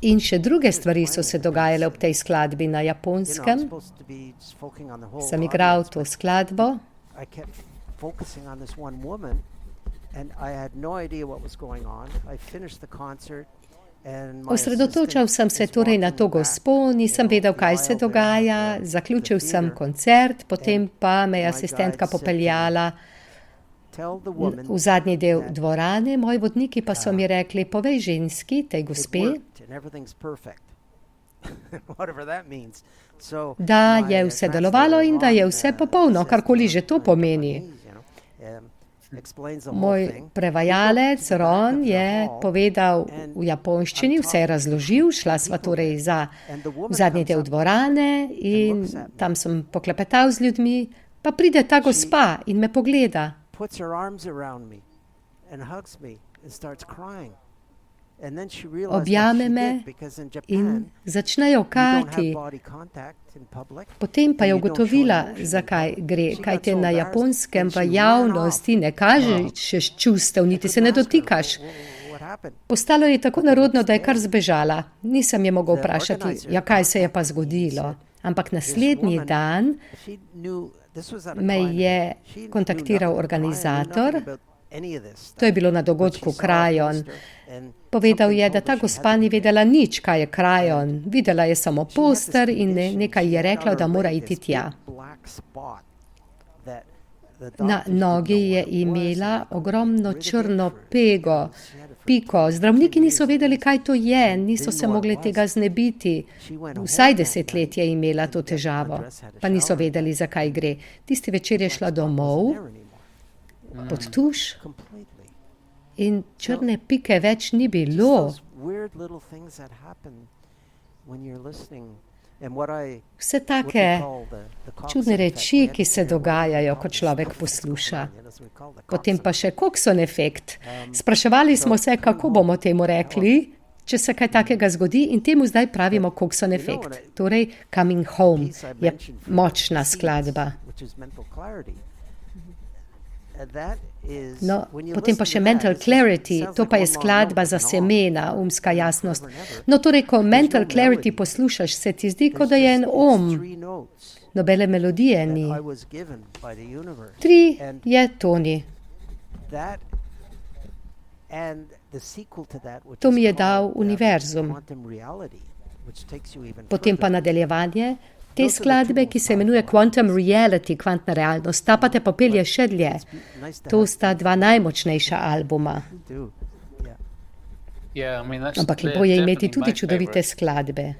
In še druge stvari so se dogajale ob tej skladbi na I'm Japonskem. supposed to be just focusing on the whole Sem igral audience, to but skladbo. I kept focusing on this one woman, and I had no idea what was going on. I finished the concert, and my Osredotočal sem se assistant is torej na to walking back, gospo, nisem you know, vedel, the kaj se aisle there dogaja, of the zaključil sem theater. koncert, potem pa me je my asistentka guide said to me, popeljala Tell the woman v zadnji del that dvorane. Moji vodniki pa so mi rekli, povej ženski, tej it gospe, worked and everything's perfect. Whatever that means. So da my, je vse delovalo in da je Ron, vse popolno, says karkoli to že to her pomeni. Japanese, you know, explains the whole Moj thing. prevajalec We go to the back Ron of the je hall, povedal and v japonščini, vse je razložil, šla sva torej za and the v woman zadnji comes del up dvorane in looks at me. tam sem poklepetal z ljudmi, pa pride ta gospa in me pogleda. puts her arms around me and hugs me and starts crying. And then she realized what Objame she me did, because in Japan In začnejo you don't have kati. body contact in public. Potem pa je and you don't show ugotovila, emotion in zakaj public. gre, She got kajte so na embarrassed Japonskem and v she ran javnosti off. ne kažeš čustev, niti se ne Couldn't ask her, dotikaš. What happened? Postalo je tako narodno, da je kar zbežala. Nisem je mogel The vprašati, organizer ja kaj se je pa contacted me and zgodilo. said, Ampak naslednji woman, dan She knew this was at a me client je event. She knew kontaktiral nothing about client, knew organizator nothing about To je bilo na dogodku Krajon. Povedal je, da ta gospa ni vedela nič, kaj je Krajon. Videla je samo poster in nekaj je rekla, da mora iti tja. Na nogi je imela ogromno črno piko. Zdravniki niso vedeli, kaj to je, niso se mogli tega znebiti. Vsaj 10 let je imela to težavo, pa niso vedeli, zakaj gre. Tisti večer je šla domov, pod tuš, in črne pike več ni bilo. Vse take čudne reči, ki se dogajajo, ko človek posluša. Potem pa še Coxon efekt. Spraševali smo se, kako bomo temu rekli, če se kaj takega zgodi, in temu zdaj pravimo Coxon efekt. Torej, Coming Home je močna skladba. No, potem pa še Mental Clarity, to pa je skladba za semena, umska jasnost. No, torej, ko Mental Clarity poslušaš, se ti zdi, kot da je en nobene melodije ni. 3 je toni. To mi je dal univerzum. Potem pa nadaljevanje te skladbe, ki se imenuje Quantum Reality, kvantna realnost, ta pa te popelje še dlje. To sta 2 najmočnejša albuma. Ampak lepo je imeti tudi čudovite skladbe.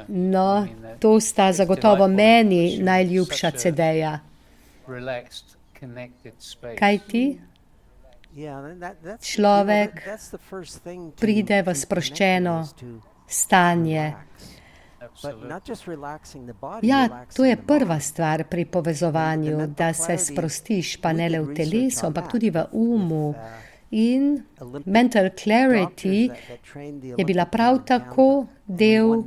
No, to sta zagotovo meni najljubša CD-ja. Kaj ti? Človek pride v sproščeno stanje. Ja, to je prva stvar pri povezovanju, da se sprostiš, pa ne le v telesu, ampak tudi v umu. In Mental Clarity je bila prav tako del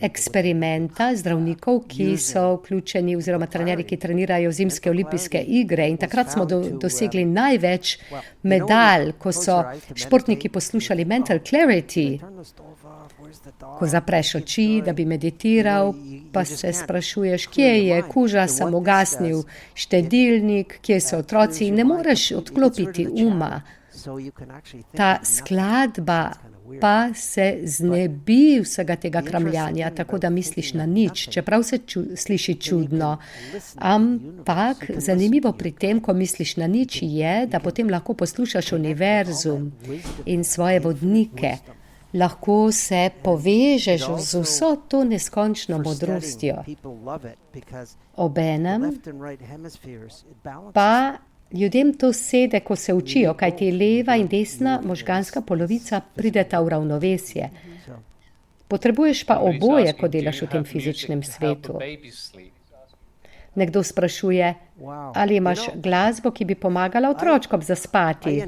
eksperimenta zdravnikov, ki so vključeni, oziroma trenerji, ki trenirajo zimske olimpijske igre. In takrat smo dosegli največ medalj, ko so športniki poslušali Mental Clarity. Ko zapreš oči, da bi meditiral, pa se sprašuješ, kje je kuža, sem ugasnil štedilnik, kje so otroci, in ne moreš odklopiti uma. Ta skladba pa se znebi vsega tega kramljanja, tako da misliš na nič, čeprav se sliši čudno. Ampak zanimivo pri tem, ko misliš na nič, je, da potem lahko poslušaš univerzum in svoje vodnike. Lahko se povežeš z vso to neskončno modrostjo. Obenem pa ljudem to sede, ko se učijo, kajti leva in desna možganska polovica prideta v ravnovesje. Potrebuješ pa oboje, ko delaš v tem fizičnem svetu. Nekdo sprašuje, ali imaš glasbo, ki bi pomagala otročkom zaspati.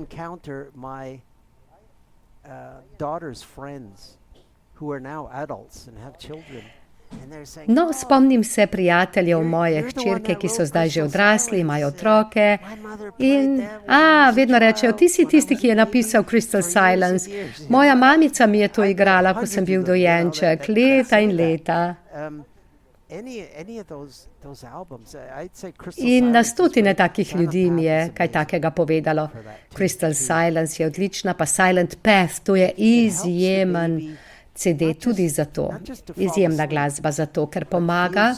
No, spomnim se prijateljev moje hčerke, ki so zdaj že odrasli, imajo otroke in vedno rečejo, ti si tisti, ki je napisal Crystal Silence. Moja mamica mi je to igrala, ko sem bil dojenček, leta in leta. In na stotine takih ljudi mi je kaj takega povedalo. Crystal Silence je odlična, pa Silent Path, to je izjemen CD tudi zato, izjemna glasba zato, ker pomaga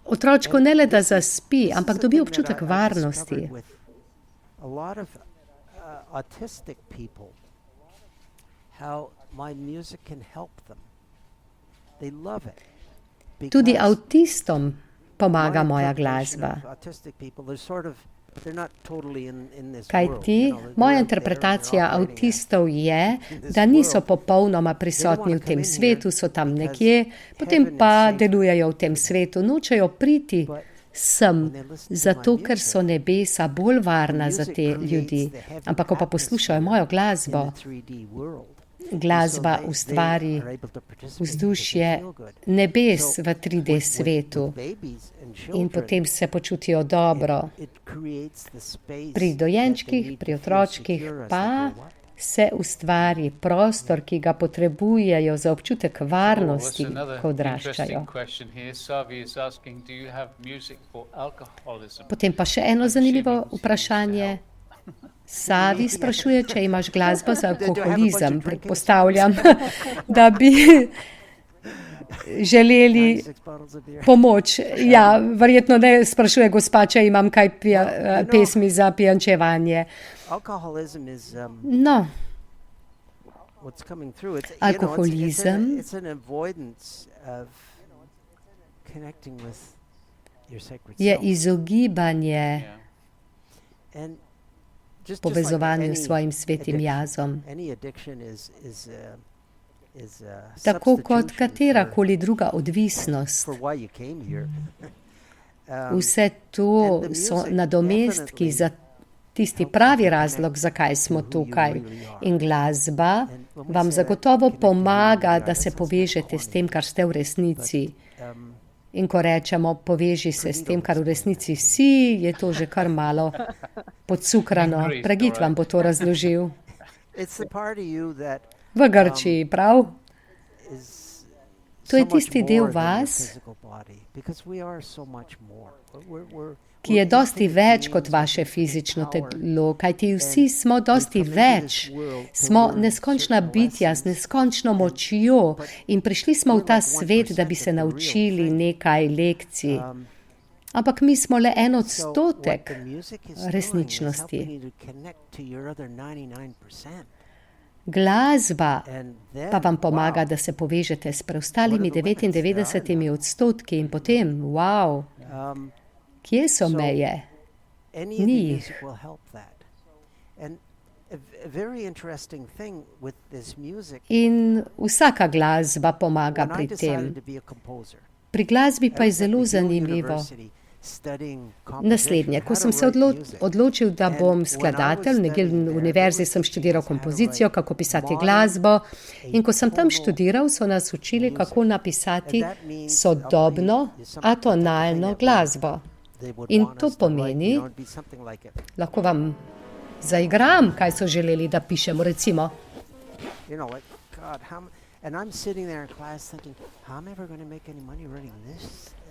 otročku ne le, da zaspi, ampak dobi občutek varnosti. Tudi avtistom pomaga moja glasba. Kajti moja interpretacija avtistov je, da niso popolnoma prisotni v tem svetu, so tam nekje, potem pa delujejo v tem svetu, nočejo priti sem, zato ker so nebesa bolj varna za te ljudi. Ampak ko pa poslušajo mojo glasbo, glasba ustvari vzdušje nebes v 3D svetu in potem se počutijo dobro. Pri dojenčkih, pri otročkih pa se ustvari prostor, ki ga potrebujejo za občutek varnosti, ko odraščajo. Potem pa še eno zanimivo vprašanje. Savi sprašuje, če imaš glasbo za alkoholizem. Predpostavljam, da bi želeli pomoč. Ja, verjetno ne sprašuje gospa, če imam kaj pesmi za pijančevanje. No, alkoholizem je izogibanje povezovanju s svojim svetim jazom. Tako kot katerakoli druga odvisnost. Vse to so nadomestki za tisti pravi razlog, zakaj smo tukaj. In glasba vam zagotovo pomaga, da se povežete s tem, kar ste v resnici. In ko rečemo, poveži se s tem, kar v resnici si, je to že kar malo podcukrano. Pragit vam bo to razložil. V Grčiji, prav? To je tisti del vas, ki je dosti več kot vaše fizično telo, kajti vsi smo dosti več. Smo neskončna bitja z neskončno močjo in prišli smo v ta svet, da bi se naučili nekaj lekcij. Ampak mi smo le 1% resničnosti. Glasba pa vam pomaga, da se povežete s preostalimi 99% in potem, wow, kje so meje? Ni jih. In vsaka glasba pomaga pri tem. Pri glasbi pa je zelo zanimivo naslednje. Ko sem se odločil, da bom skladatelj, na univerzi sem študiral kompozicijo, kako pisati glasbo, in ko sem tam študiral, so nas učili, kako napisati sodobno, atonalno glasbo. In to pomeni, lahko vam zaigram, kaj so želeli, da pišemo, recimo.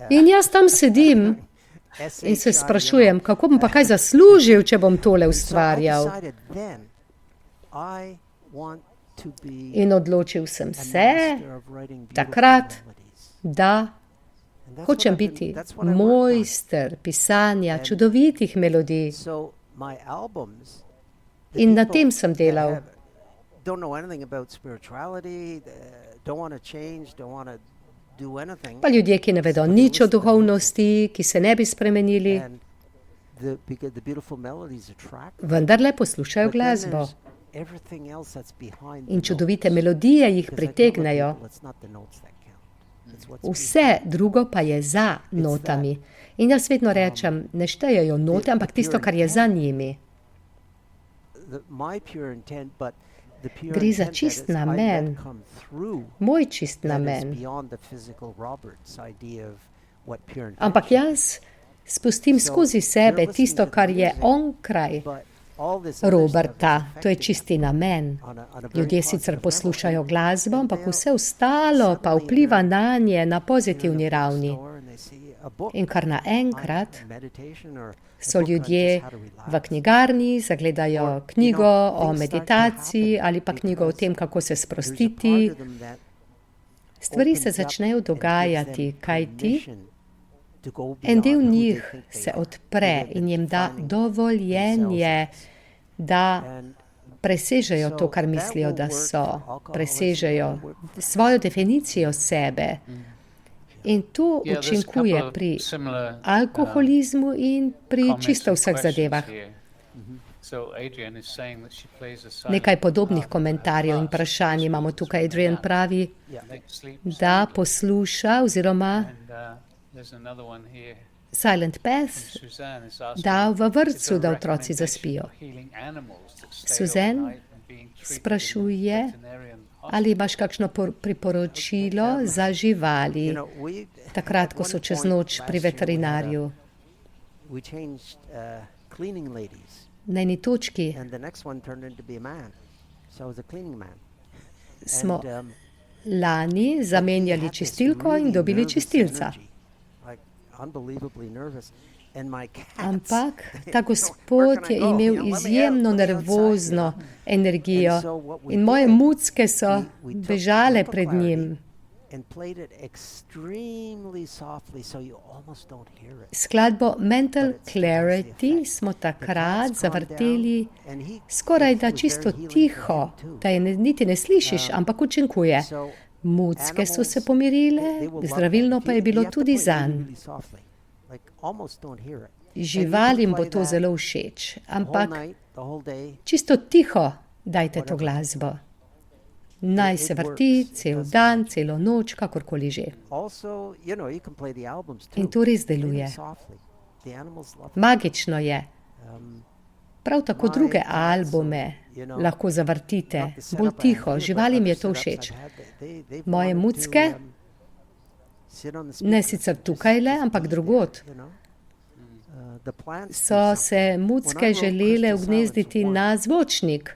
In jaz tam sedim in se sprašujem, kako bom pa kaj zaslužil, če bom tole ustvarjal. In odločil sem se takrat, da hočem biti mojster pisanja čudovitih melodij. In na tem sem delal. Pa ljudje, ki ne vedo nič o duhovnosti, ki se ne bi spremenili, vendarle poslušajo glasbo. In čudovite melodije jih pritegnejo. Vse drugo pa je za notami. In jaz vedno rečem, ne štejejo note, ampak tisto, kar je za njimi. Gre za čist namen, moj čist namen. Ampak jaz spustim skozi sebe tisto, kar je onkraj Roberta. To je čisti namen. Ljudje sicer poslušajo glasbo, ampak vse ostalo pa vpliva nanje na pozitivni ravni. In kar naenkrat so ljudje v knjigarni, zagledajo knjigo o meditaciji ali pa knjigo o tem, kako se sprostiti. Stvari se začnejo dogajati, kajti en del njih se odpre in jim da dovoljenje, da presežejo to, kar mislijo, da so. Presežejo svojo definicijo sebe. In to učinkuje pri alkoholizmu in pri čisto vseh zadevah. Nekaj podobnih komentarjev in vprašanj imamo tukaj. Adrian pravi, da posluša oziroma Silent Path, da v vrtcu, da otroci zaspijo. Suzanne sprašuje, ali imaš kakšno priporočilo za živali, takrat, ko so čez noč pri veterinarju. Na eni točki So I was a cleaning man. smo And, lani he zamenjali had this čistilko in really dobili nervous čistilca. energy, like unbelievably nervous. And my cats, Ampak they ta don't know, "Where gospod can I je go? You imel know, let me out, izjemno let me outside," nervozno you know. energijo And so what we in moje did, mucke so we took bežale Mental pred Clarity njim. and played it extremely softly so you almost don't hear it. Skladbo Mental But it still has the Clarity effect. smo The takrat cats calmed zavrteli down, and skoraj it da was čisto very healing for tiho, him too. da je niti ne slišiš, ampak učinkuje. So Mucke so se animals, pomirile, they will love zdravilno that. pa je You bilo have to tudi play it really, zanj. really softly, like almost don't hear it. And you can Živalim bo play to that zelo všeč, the whole ampak night, the whole day. čisto tiho dajte to Whatever. glasbo. Naj It se works. vrti It cel does dan, work. celo noč, kakorkoli že. Also, you can play the albums too. In to res Play them deluje. softly. The animals love it. Magično je. Um, Prav tako My druge cats, albume lahko zavrtite, not the setup bolj I have tiho, here, but živalim je other to setups všeč. I've had, they've Moje wanted to, mucke, sit on the ne speakers sicer and tukaj le, just ampak be drugod, there, you know. The plants do so something. se When I mucke wrote želele Crystal ugnezditi Silence na zvočnik.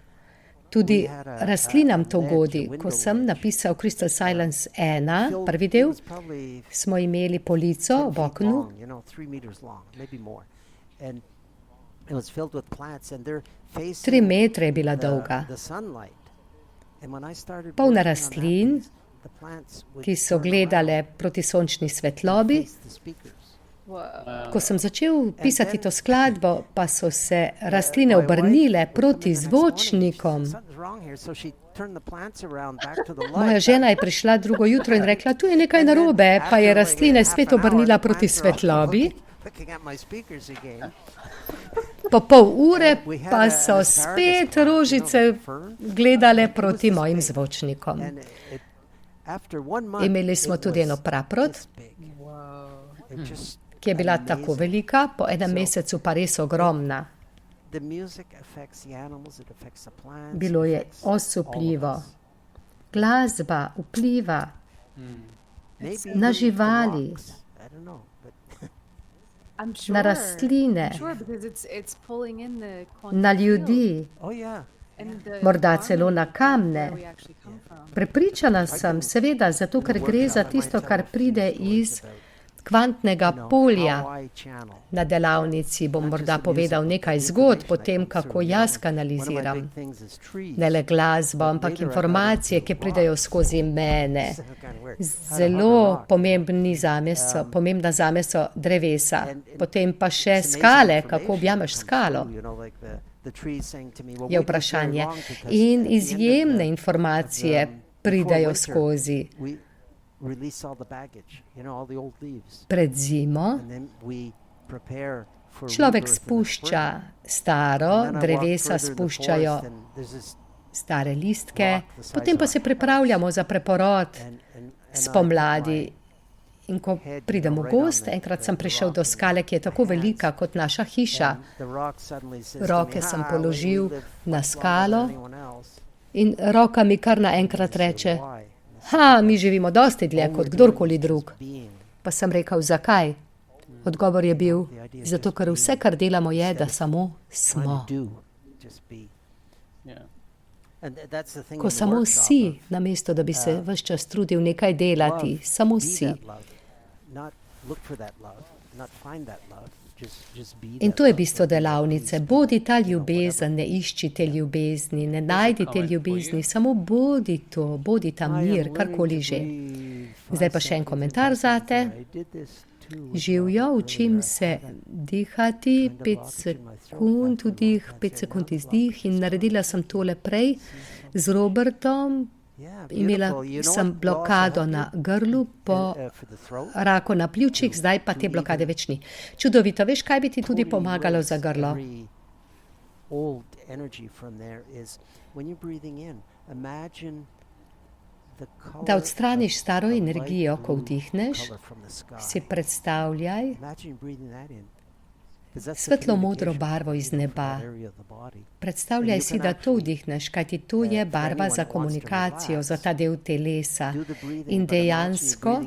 Tudi We had a rastlinam to ledge, a godi. window Ko sem ledge. napisal Crystal Silence 1, filled- prvi it del, was probably smo imeli polico 10 v feet oknu, long, 3 meters long, maybe more. And it was filled with plants and they're facing 3 metre je bila dolga. the sunlight. And when I started Polna working on that rastlin, piece, the plants would ki so turn gledale around proti sončni and svetlobi. face the speakers. Whoa. Ko sem začel pisati to skladbo, pa so se rastline My wife obrnile would come proti in the next morning and she zvočnikom. said, "Something's wrong here." So she turned the plants around back to the light. Moja žena je prišla drugo jutro in rekla, tu je nekaj narobe, pa je rastline spet obrnila proti svetlobi. Looking at my speakers again. Po pol ure We had pa an so asparagus spet plant, rožice fern. gledale It was proti this mojim big. zvočnikom. And after 1 month, Imeli smo it tudi was eno praprot, this big. Whoa. It just ki je bila tako amazing. velika, po enem mesecu pa res ogromna. The music affects the animals, it affects the plants, Bilo je affects all of osupljivo. us. Glasba vpliva Maybe na even the živali. rocks. I don't know, but I'm sure. na rastline, I'm sure because it's pulling in the quantum na field ljudi, oh yeah. and the morda celo na environment of kamne. where we actually come from. Prepričana sem, seveda, zato ker gre za tisto, kar pride iz kvantnega polja. Na delavnici bom morda povedal nekaj zgodb o tem, kako jaz kanaliziram. Ne le glasbo, ampak informacije, ki pridejo skozi mene. Zelo pomembna zame so drevesa, potem pa še skale, kako objameš skalo, je vprašanje. In izjemne informacije pridejo skozi. Pred zimo človek spušča staro, drevesa spuščajo stare listke, potem pa se pripravljamo za preporod spomladi. In ko pridem v gozd, enkrat sem prišel do skale, ki je tako velika kot naša hiša. Roke sem položil na skalo in roka mi kar naenkrat reče, mi živimo dosti dlje kot kdorkoli drug. Pa sem rekel, zakaj? Odgovor je bil, zato ker vse, kar delamo, je, da samo smo. Ko samo si, namesto da bi se ves čas trudil nekaj delati, samo si. In to je bistvo delavnice. Bodi ta ljubezen, ne iščite ljubezni, ne najdite ljubezni, samo bodi to, bodi ta mir, karkoli že. Zdaj pa še en komentar zate. Živjo, učim se dihati, 5 sekund vdih, 5 sekund izdih in naredila sem tole prej z Robertom. Imela sem blokado na grlu, po raku na pljučih, zdaj pa te blokade več ni. Čudovito, veš, kaj bi ti tudi pomagalo za grlo? Da odstraniš staro energijo, ko vdihneš, si predstavljaj svetlo-modro barvo iz neba. Predstavljaj si, da to vdihneš, kajti to je barva za komunikacijo, za ta del telesa. In dejansko,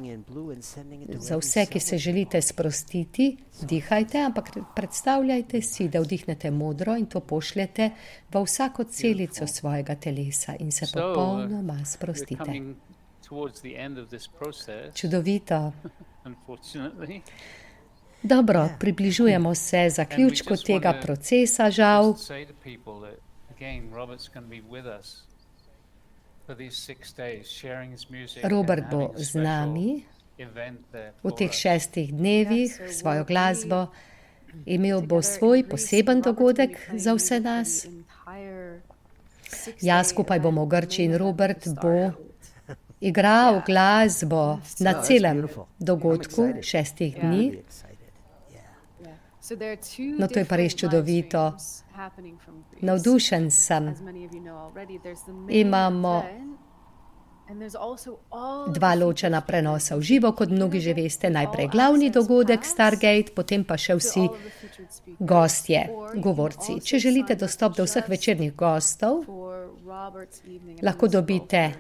za vse, ki se želite sprostiti, dihajte, ampak predstavljajte si, da vdihnete modro in to pošljete v vsako celico svojega telesa in se popolnoma sprostite. Čudovito. Dobro, približujemo se zaključku tega procesa, žal. Robert bo z nami v teh 6 dnevih svojo glasbo. Imel bo svoj poseben dogodek za vse nas. Jaz skupaj bomo v Grčiji in Robert bo igral glasbo na celem dogodku 6 dni. No, to je pa res čudovito. Navdušen sem. Imamo 2 ločena prenosa v živo, kot mnogi že veste. Najprej glavni dogodek Stargate, potem pa še vsi gostje, govorci. Če želite dostop do vseh večernih gostov, lahko dobite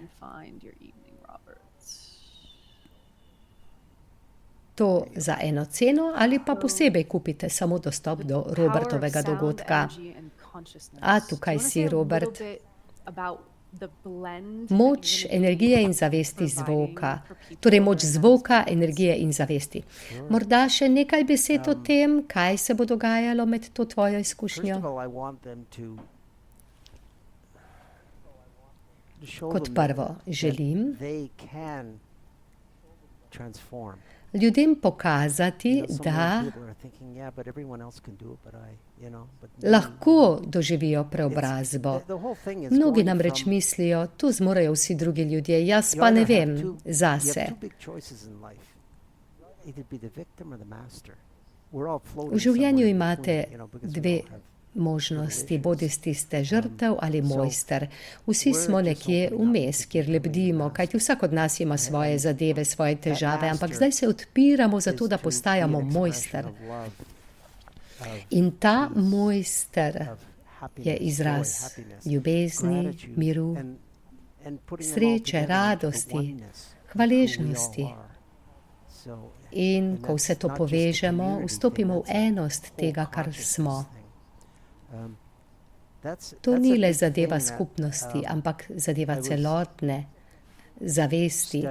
to za eno ceno ali pa posebej kupite samo dostop do Robertovega dogodka. A tukaj si, Robert. Moč energije in zavesti zvoka. Torej moč zvoka, energije in zavesti. Morda še nekaj besed o tem, kaj se bo dogajalo med to tvojo izkušnjo? Kot prvo, želim ljudem pokazati, da lahko doživijo preobrazbo. Mnogi namreč mislijo, to zmorejo vsi drugi ljudje, jaz pa ne vem zase. V življenju imate 2 možnosti, bodisi ste žrtev ali mojster. Vsi smo nekje vmes, kjer lebdimo, kajti vsak od nas ima svoje zadeve, svoje težave, ampak zdaj se odpiramo zato, da postajamo mojster. In ta mojster je izraz ljubezni, miru, sreče, radosti, hvaležnosti. In ko vse to povežemo, vstopimo v enost tega, kar smo. To ni le zadeva skupnosti, ampak zadeva celotne zavesti.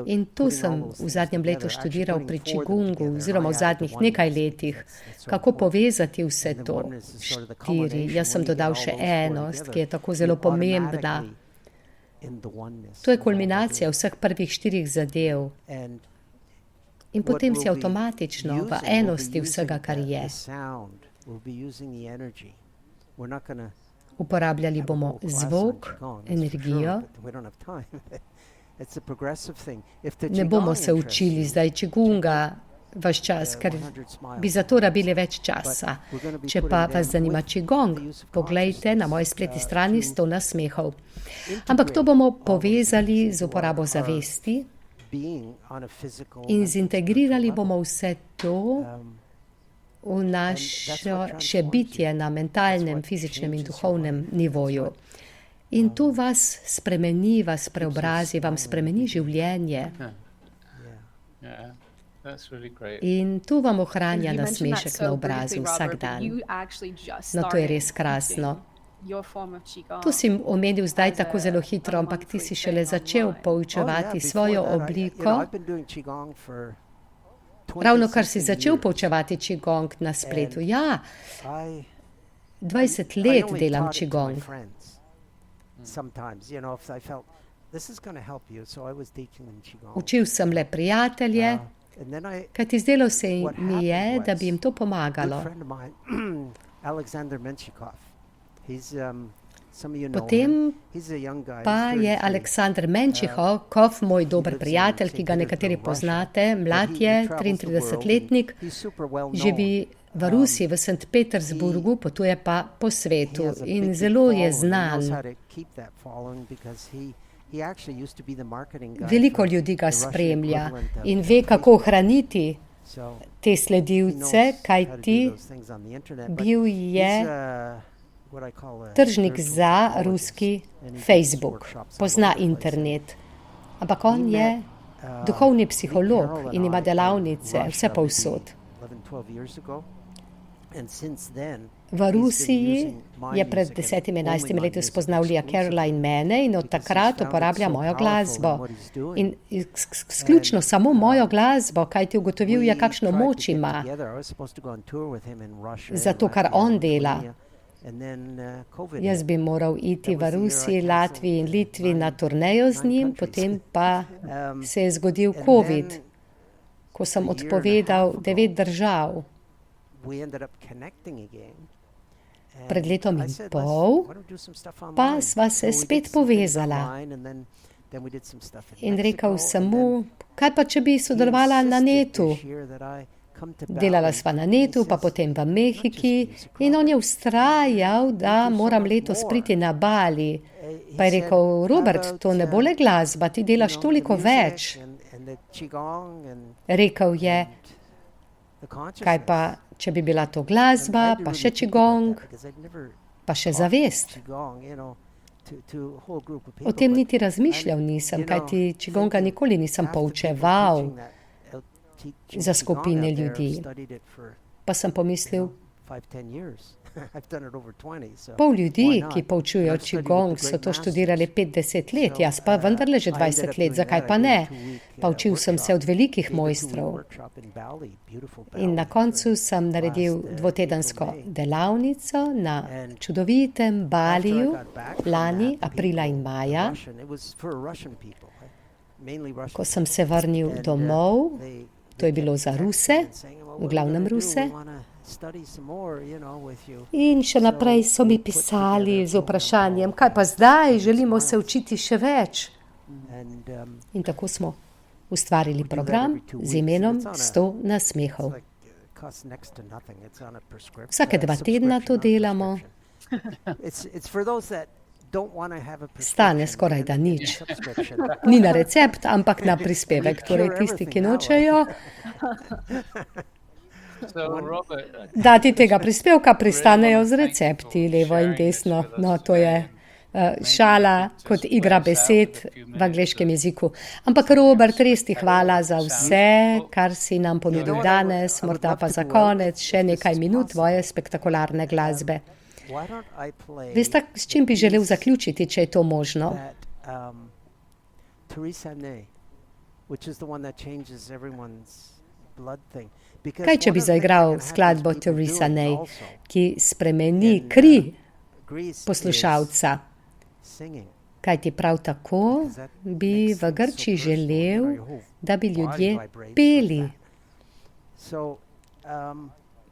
In to sem v zadnjem letu študiral pri Qigongu, oziroma v zadnjih nekaj letih, kako povezati vse to. 4, jaz sem dodal še enost, ki je tako zelo pomembna. To je kulminacija vseh prvih 4 zadev. In potem si avtomatično v enosti vsega, kar je. Uporabljali bomo zvok, energijo. Ne bomo se učili zdaj Qigonga vaš čas, ker bi za to rabili več časa. Če pa vas zanima Qigong, poglejte na moji spletni strani 100 nasmehov. Ampak to bomo povezali z uporabo zavesti in zintegrirali bomo vse to v naše bitje na mentalnem, fizičnem in duhovnem nivoju. In to vas spremeni, vas preobrazi, vam spremeni življenje. In to vam ohranja nasmešek na obrazu vsak dan. No, to je res krasno. To si omenil zdaj tako zelo hitro, ampak ti si šele začel poučevati svojo obliko. Ravno kar si začel poučevati Qigong na spletu. Ja, 20 let delam Qigong. Učil sem le prijatelje, kajti zdelo se mi je, da bi jim to pomagalo. Potem pa je Aleksandr Menšikov, moj dober prijatelj, ki ga nekateri poznate, mlad je, 33-letnik, živi v Rusiji, v St. Petersburgu, potuje pa po svetu in zelo je znan. he actually used to be the marketing guy Veliko for ljudi ga the Russian spremlja equivalent of in ve, kako Facebook. ohraniti So te he knows sledilce, how to do kajti those things on the internet, but bil he's, je what I call a tržnik spiritual za psychologist, ruski and he gives Facebook. workshops all Pozna over the place. internet. Ampak on He je met, duhovni Lee psiholog Carroll in and ima I in delavnice Russia vse maybe povsod. 11, 12 years ago. And since then, V he's been Rusiji using my je pred music and 10-11 only my leti music spoznal Leah exclusively Carrolla in mene in od because he's takrat found it uporablja so mojo powerful in glasbo. what he's doing. In izključno samo mojo glasbo, kajti ugotovil je, We kakšno tried to moč get ima. together. I was supposed to go on tour with him in Russia, Zato, in kar Latvia, on in dela. Lithuania, and then, COVID Jaz hit. bi moral iti v That was the year I Rusiji, cancelled, Latviji in Litvi na 9 turnejo z njim, countries. potem pa se je zgodil And COVID, then ko sem a year and a odpovedal half ago, 9 držav. we ended up connecting again. And Pred letom I in said, pol why don't we do some stuff pa online? sva se So we did spet some things povezala. online, and then we did some stuff In Mexico, rekel and sem then mu, kaj pa če bi he sodelovala na insisted netu. this year that I come to Delala Bali. sva na And he netu, pa says, potem v "Not just Mehiki music, in on je Robert. ustrajal, da do so moram much letos more." priti na Bali. He Pa je said, rekel, "How Robert, about, to ne bo le glasba, ti delaš the toliko music več. and the qigong and Rekel je, and the kaj pa, consciousness." če bi bila to And I glasba, had to pa really še think about qigong, that, because I'd never pa še taught zavest. qigong, to a whole group of O people, tem but niti razmišljal I'm, nisem, you know, kajti qigonga thinking nikoli nisem half the people poučeval, teaching that, teaching za qigong skupine out there ljudi. have studied it for, pa sem pomislil, 5-10 years. I've done it over 20, so pol why ljudi, not? ki poučujejo And I've studied with qigong, the so great to študirali masters. 5-10 let, So, jaz pa vendarle že I ended 20 up let, doing zakaj that. pa I did ne? a 2-week, Poučil sem se workshop. od velikih Did a 2-week mojstrov. workshop in Bali, beautiful In na Bali, koncu sem naredil last, dvotedensko April, May. delavnico na And čudovitem after I Baliju got back from lani, that, the aprila in people, the maja, Russian, it was for Russian people, mainly Russian ko sem people. se vrnil And, domov, they to je kept bilo za texting Ruse, and saying, "Well, v what are we glavnem gonna do? Ruse. We wanna study some more, with you." In še naprej so mi pisali z vprašanjem, kaj pa zdaj, želimo se učiti še več. And, In tako smo ustvarili program z imenom 100 nasmehov. it's like, it costs next to nothing. It's on a Vsake 2 tedna to delamo. It's for those that don't want to have a Stane prescription, skoraj da and get a nič. subscription. Ni na recept, ampak na prispevek. Torej tisti, ki nočejo So, Robert, dati tega prispevka, pristanejo z recepti levo in desno. No, to je šala kot igra besed v angleškem jeziku. Ampak Robert, res ti hvala za vse, kar si nam ponudil danes, morda pa za konec še nekaj minut tvoje spektakularne glasbe. Why don't I play Veste, s čim bi želel zaključiti, če je to možno? that Theresa May, which is the one that changes everyone's blood thing. Because Kaj, če one bi of the things zaigral I'm gonna have skladbo these people Theresa doing May, also ki spremeni in, kri Greece poslušalca? is singing. Kaj ti prav tako bi v Grčiji želel, da bi ljudje peli? So,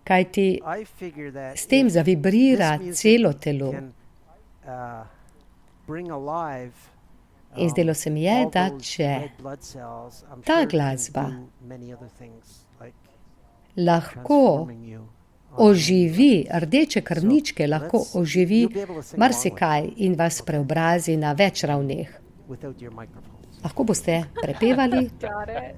Kaj ti I figure that s tem if zavibrira this music celo telo? can, bring alive, In zdelo se mi je, all da those če red blood cells, I'm ta sure it can glasba do many other things, like lahko transforming you on oživi rdeče krvničke, lahko oživi you'll be able to sing along with marsikaj in vas preobrazi na več ravneh. without your microphones. Lahko boste prepevali Got it.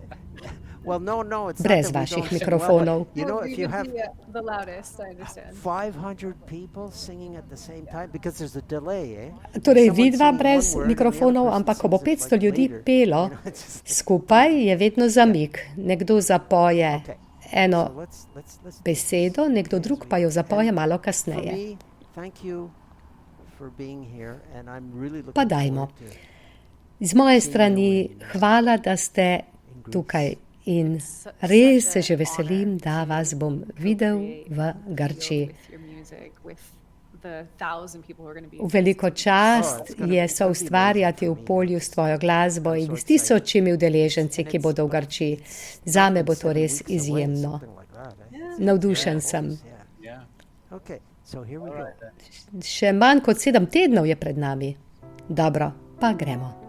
Well, no, it's brez not that we vaših don't sing mikrofonov. well, but, Well, if you would have be, the loudest, I understand. 500 people singing at the same time, because there's a delay, Torej, Someone vidva singing brez one word and the other mikrofonov, person ampak ko bo sings it 500 like ljudi later, pelo, it's just- skupaj je vedno zamik. Nekdo zapoje Okay. eno So let's do besedo, nekdo drug pa jo zapoje malo For kasneje. me, thank you for being here, and I'm really looking Pa dajmo. forward to Z moje strani hvala, da ste tukaj in res se že veselim, da vas bom videl v Grčiji. V veliko čast je soustvarjati v polju s tvojo glasbo in s tisočimi udeleženci, ki bodo v Grčiji. Zame bo to res izjemno. something like that. Navdušen sem. Yeah. yeah. Okay, so here we All go. right then. Še manj kot 7 tednov je pred nami. Dobro, pa gremo.